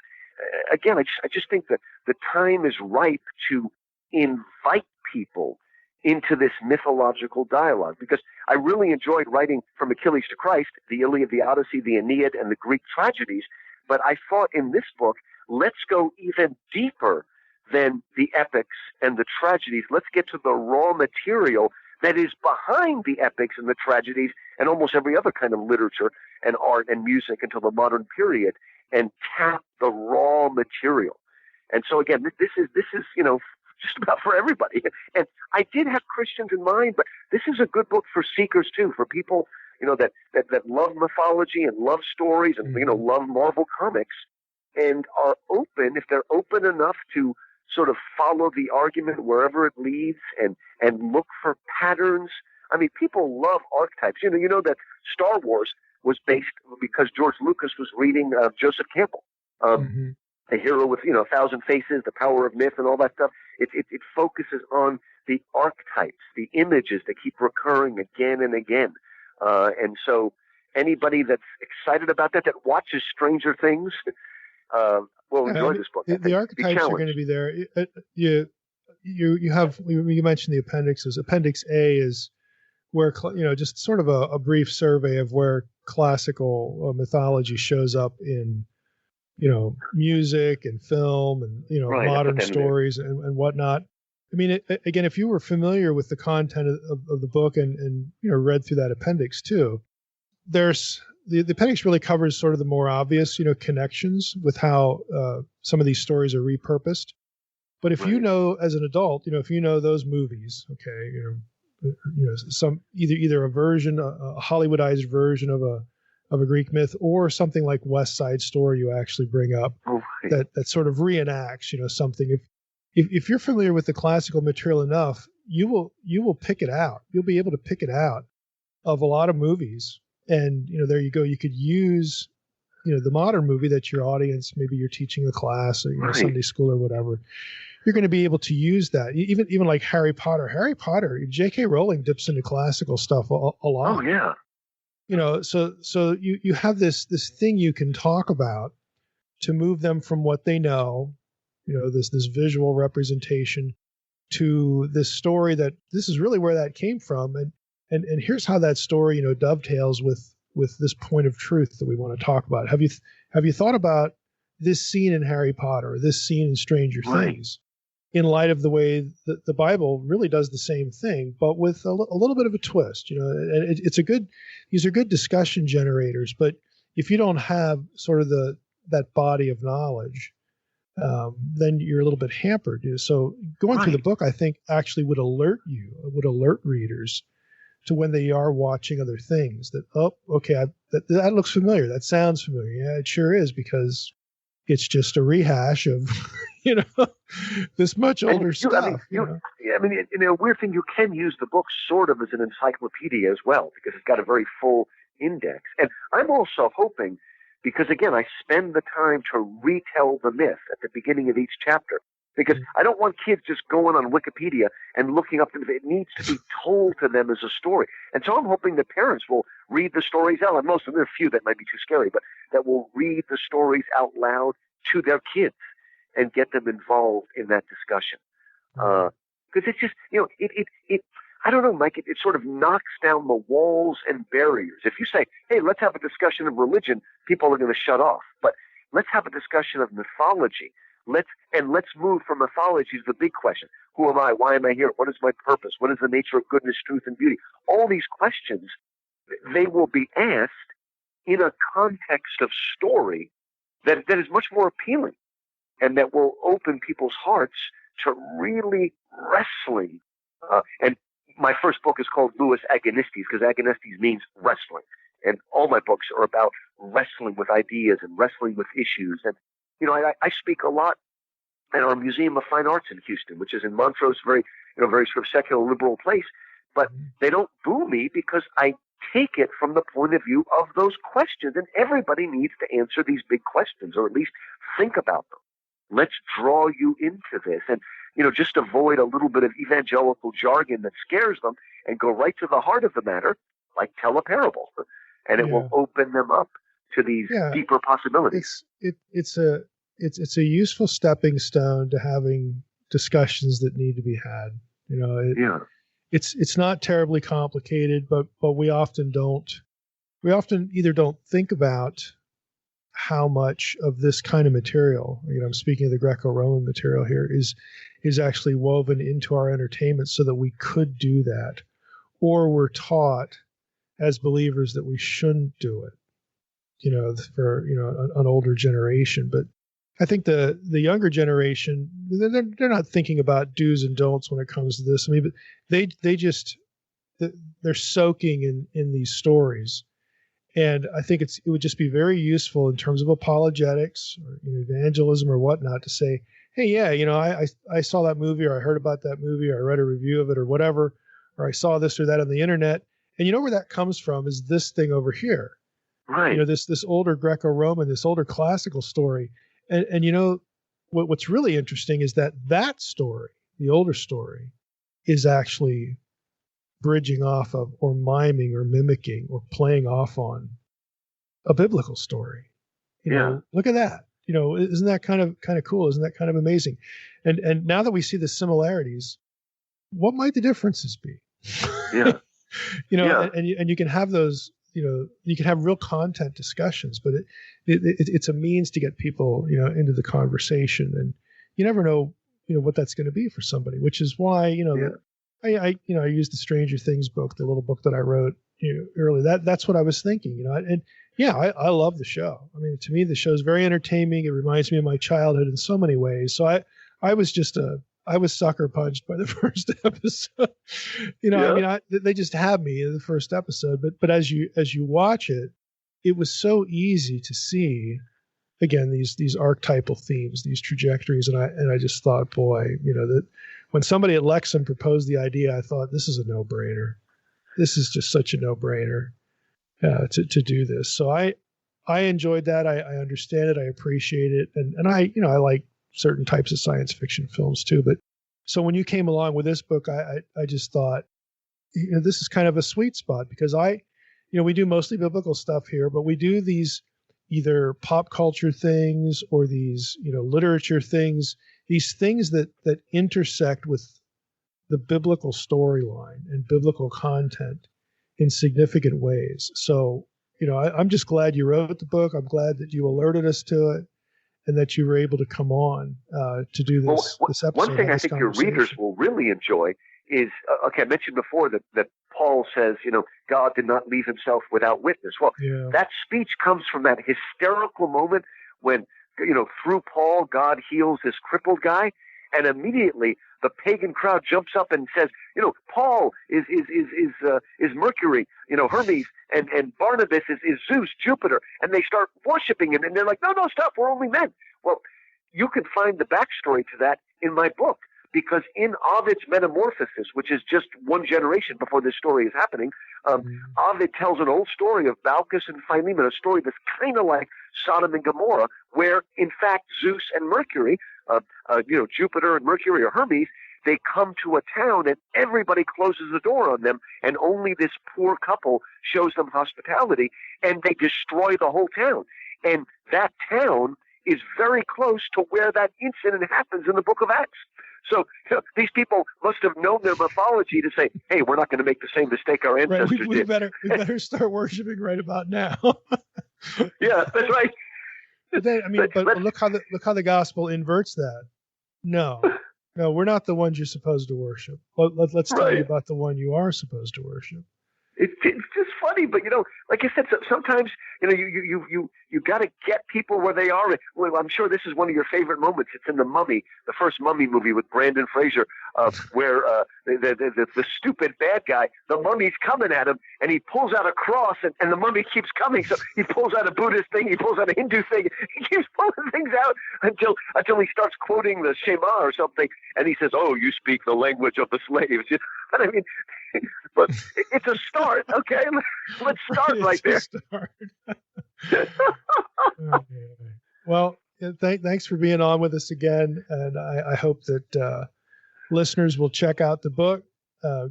again, I just think that the time is ripe to invite people into this mythological dialogue, because I really enjoyed writing from Achilles to Christ, the Iliad, the Odyssey, the Aeneid, and the Greek tragedies. But I thought in this book, let's go even deeper than the epics and the tragedies. Let's get to the raw material that is behind the epics and the tragedies and almost every other kind of literature and art and music until the modern period, and tap the raw material. And so again, this is just about for everybody. And I did have Christians in mind, but this is a good book for seekers too, for people, that love mythology and love stories and, love Marvel comics and are open, if they're open enough to sort of follow the argument wherever it leads and look for patterns. I mean, people love archetypes. You know that Star Wars was based because George Lucas was reading Joseph Campbell. A hero with, 1,000 faces, the power of myth and all that stuff. It focuses on the archetypes, the images that keep recurring again and again. And so anybody that's excited about that watches Stranger Things, will enjoy this book.
The archetypes are going to be there. You mentioned the appendixes. Appendix A is where, just sort of a brief survey of where classical mythology shows up in, music and film and, modern stories and whatnot. I mean, again, if you were familiar with the content of the book and read through that appendix too, there's the appendix really covers sort of the more obvious, connections with how some of these stories are repurposed. But if you know as an adult, if you know those movies, okay, some either a version, a Hollywoodized version of a Greek myth, or something like West Side Story you actually bring up that sort of reenacts, something. If you're familiar with the classical material enough, you will pick it out. You'll be able to pick it out of a lot of movies. And, there you go. You could use, the modern movie that your audience, maybe you're teaching a class or Sunday school or whatever. You're going to be able to use that. Even like Harry Potter. J.K. Rowling dips into classical stuff a lot.
Oh, yeah.
So you have this thing you can talk about to move them from what they know, this visual representation, to this story that this is really where that came from. And here's how that story, dovetails with this point of truth that we want to talk about. Have you thought about this scene in Harry Potter, or this scene in Stranger Things, in light of the way that the Bible really does the same thing, but with a little bit of a twist? And these are good discussion generators. But if you don't have sort of that body of knowledge, then you're a little bit hampered. So going through the book, I think, actually would alert readers to when they are watching other things that, that looks familiar. That sounds familiar. Yeah, it sure is, because it's just a rehash of, this much older stuff.
A weird thing, you can use the book sort of as an encyclopedia as well, because it's got a very full index. And I'm also hoping, because again, I spend the time to retell the myth at the beginning of each chapter. Because I don't want kids just going on Wikipedia and looking up. It needs to be told to them as a story. And so I'm hoping that parents will read the stories out. And most of them, there are a few that might be too scary, but that will read the stories out loud to their kids and get them involved in that discussion. Because it's just, I don't know, Mike, it sort of knocks down the walls and barriers. If you say, hey, let's have a discussion of religion, people are going to shut off. But let's have a discussion of mythology. Let's move from mythology to the big question. Who am I? Why am I here? What is my purpose? What is the nature of goodness, truth, and beauty? All these questions they will be asked in a context of story that is much more appealing and that will open people's hearts to really wrestling. And my first book is called Louis Agonistes, because Agonistes means wrestling. And all my books are about wrestling with ideas and wrestling with issues. And, I speak a lot at our Museum of Fine Arts in Houston, which is in Montrose, very sort of secular liberal place. But they don't boo me because I take it from the point of view of those questions. And everybody needs to answer these big questions, or at least think about them. Let's draw you into this. And, just avoid a little bit of evangelical jargon that scares them and go right to the heart of the matter, like tell a parable. And it will open them up to these deeper possibilities.
It's a useful stepping stone to having discussions that need to be had. It's not terribly complicated, but we often either don't think about how much of this kind of material, I'm speaking of the Greco-Roman material here, is actually woven into our entertainment so that we could do that, or we're taught as believers that we shouldn't do it, for an older generation. But I think the younger generation, they're not thinking about do's and don'ts when it comes to this. I mean, but they're soaking in these stories. And I think it would just be very useful in terms of apologetics or evangelism or whatnot to say, hey, I saw that movie, or I heard about that movie, or I read a review of it, or whatever, or I saw this or that on the internet. And where that comes from is this thing over here.
Right.
This older Greco-Roman, this older classical story. And what's really interesting is that story, the older story, is actually bridging off of, or miming, or mimicking, or playing off on a biblical story. Look at that. Isn't that kind of cool? Isn't that kind of amazing? And now that we see the similarities, what might the differences be?
Yeah.
And you can have those, you can have real content discussions, but it's a means to get people, into the conversation, and you never know, what that's going to be for somebody, which is why, I used the Stranger Things book, the little book that I wrote, earlier. That's what I was thinking, I love the show. I mean, to me, the show is very entertaining. It reminds me of my childhood in so many ways. So I was sucker punched by the first episode. They just had me in the first episode. But as you watch it, it was so easy to see, again, these archetypal themes, these trajectories, and I just thought, boy, that when somebody at Lexham proposed the idea, I thought, this is a no-brainer. This is just such a no-brainer to do this. So I enjoyed that. I understand it. I appreciate it, and I like certain types of science fiction films too. But so when you came along with this book, I just thought, this is kind of a sweet spot, because we do mostly biblical stuff here, but we do these either pop culture things or these, literature things, these things that intersect with the biblical storyline and biblical content in significant ways. So, I'm just glad you wrote the book. I'm glad that you alerted us to it, and that you were able to come on to do this episode.
One thing I think your readers will really enjoy is, I mentioned before that Paul says, God did not leave himself without witness. Well, that speech comes from that hysterical moment when, through Paul, God heals this crippled guy, and immediately the pagan crowd jumps up and says, Paul is Mercury, Hermes, and Barnabas is Zeus, Jupiter, and they start worshiping him, and they're like, no, stop, we're only men. Well, you can find the backstory to that in my book, because in Ovid's Metamorphosis, which is just one generation before this story is happening, Ovid tells an old story of Baucis and Philemon, a story that's kind of like Sodom and Gomorrah, where in fact Zeus and Mercury, Jupiter and Mercury or Hermes, they come to a town and everybody closes the door on them, and only this poor couple shows them hospitality, and they destroy the whole town. And that town is very close to where that incident happens in the book of Acts. So these people must have known their mythology to say, hey, we're not going to make the same mistake our ancestors did.
We better start worshiping right about now.
Yeah, that's right.
But then, but look how the gospel inverts that. No, we're not the ones you're supposed to worship. Let's tell you about the one you are supposed to worship.
It's just funny, but like I said, sometimes you got to get people where they are. Well, I'm sure this is one of your favorite moments. It's in The Mummy, the first Mummy movie with Brandon Fraser, where the stupid bad guy, the mummy's coming at him, and he pulls out a cross, and the mummy keeps coming. So he pulls out a Buddhist thing, he pulls out a Hindu thing, he keeps pulling things out until he starts quoting the Shema or something, and he says, "Oh, you speak the language of the slaves." But I mean, but it's a start. Okay, let's start right there.
Well, thanks for being on with us again, and I hope that listeners will check out the book,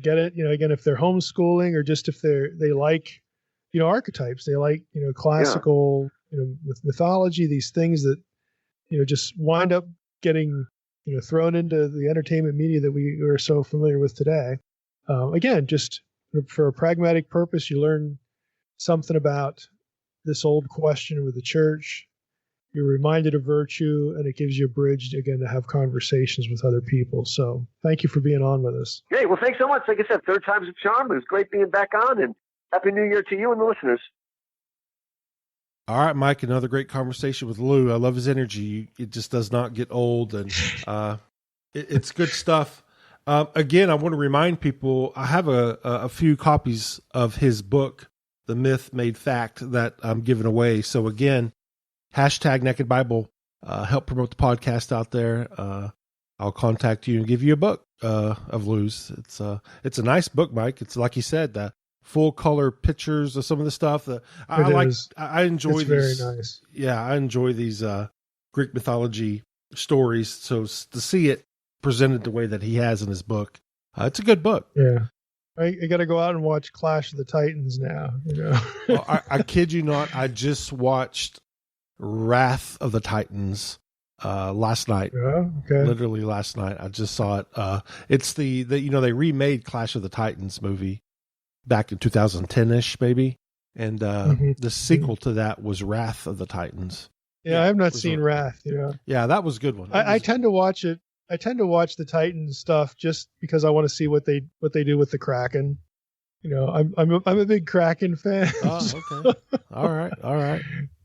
get it. Again, if they're homeschooling or just if they like, archetypes, they like, classical, with mythology, these things that, just wind up getting, thrown into the entertainment media that we are so familiar with today. Again, just for a pragmatic purpose, you learn something about this old question with the church. You're reminded of virtue, and it gives you a bridge, again, to have conversations with other people. So thank you for being on with us.
Hey, well, thanks so much. Like I said, third time's a charm. It was great being back on, and Happy New Year to you and the listeners.
All right, Mike, another great conversation with Lou. I love his energy. It just does not get old, and it's good stuff. Again, I want to remind people, I have a few copies of his book, The Myth Made Fact, that I'm giving away. So again, hashtag Naked Bible, help promote the podcast out there. I'll contact you and give you a book of Lou's. It's a nice book, Mike. It's like you said, the full color pictures of some of the stuff that I like. I enjoy
it's
these.
Very nice.
Yeah, I enjoy these Greek mythology stories. So to see it presented the way that he has in his book, it's a good book.
Yeah. I got to go out and watch Clash of the Titans now.
Well, I kid you not. I just watched Wrath of the Titans last night.
Oh, okay.
Literally last night. I just saw it. It's the they remade Clash of the Titans movie back in 2010-ish, maybe. And the sequel to that was Wrath of the Titans.
Yeah, I have not seen Wrath.
Yeah, that was a good one.
I tend to watch it. I tend to watch the Titans stuff just because I want to see what they do with the Kraken. I'm a big Kraken fan.
Oh, okay. All right.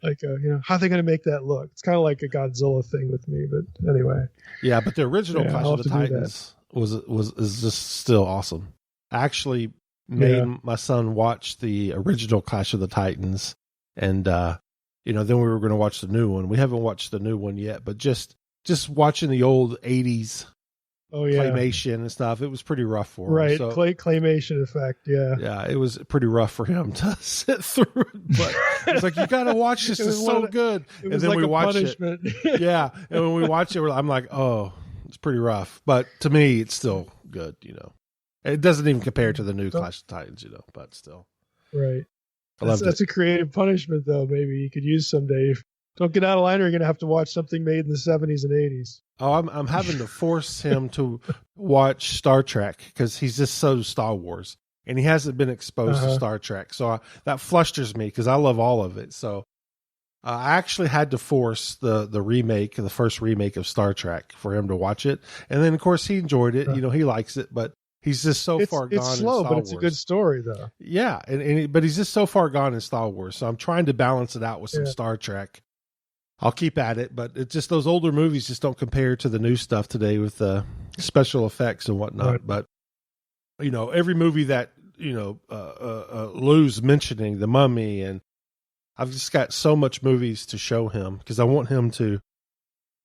Like, how are they going to make that look? It's kind of like a Godzilla thing with me, but anyway.
Yeah, but the original Clash of the Titans is just still awesome. I actually made my son watch the original Clash of the Titans, and then we were going to watch the new one. We haven't watched the new one yet, but just watching the old 80s claymation and stuff, it was pretty rough for him.
Right,
so,
claymation effect, yeah.
Yeah, it was pretty rough for him to sit through it, but it's like, you got to watch this, it's so good.
And then we watch punishment.
It. Yeah, and when we watch it, I'm like, oh, it's pretty rough. But to me, it's still good, It doesn't even compare to the new Clash of Titans, but still.
Right. That's a creative punishment, though, maybe you could use someday. Don't get out of line, or you're going to have to watch something made in the 70s and 80s.
Oh, I'm having to force him to watch Star Trek because he's just so Star Wars, and he hasn't been exposed to Star Trek. So that flusters me because I love all of it. So I actually had to force the first remake of Star Trek for him to watch it. And then, of course, he enjoyed it. He likes it, but he's just so far gone in Star Wars.
It's slow, but it's a good story, though.
Yeah, but he's just so far gone in Star Wars. So I'm trying to balance it out with some Star Trek. I'll keep at it, but it's just those older movies just don't compare to the new stuff today with the special effects and whatnot. Right. But, every movie that, Lou's mentioning, The Mummy, and I've just got so much movies to show him because I want him to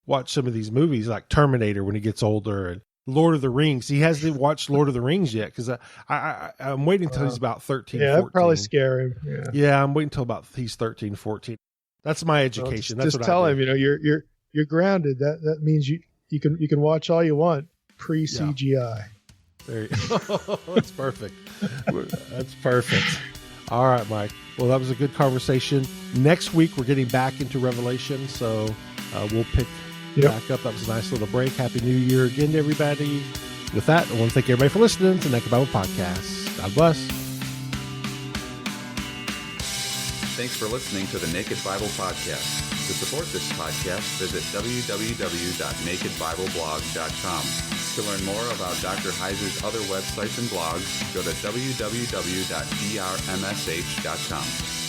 watch some of these movies like Terminator when he gets older and Lord of the Rings. He hasn't watched Lord of the Rings yet because I'm waiting until he's about 13, 14.
That'd probably scare him.
Yeah, I'm waiting until he's 13, 14. That's my education.
Just tell him, you're grounded. That means you can watch all you want pre-CGI.
Yeah. There you go. That's perfect. That's perfect. All right, Mike. Well, that was a good conversation. Next week we're getting back into Revelation, so we'll pick back up. That was a nice little break. Happy New Year again to everybody. With that, I want to thank everybody for listening to Naked Bible Podcast. God bless.
Thanks for listening to the Naked Bible Podcast. To support this podcast, visit www.nakedbibleblog.com. To learn more about Dr. Heiser's other websites and blogs, go to www.drmsh.com.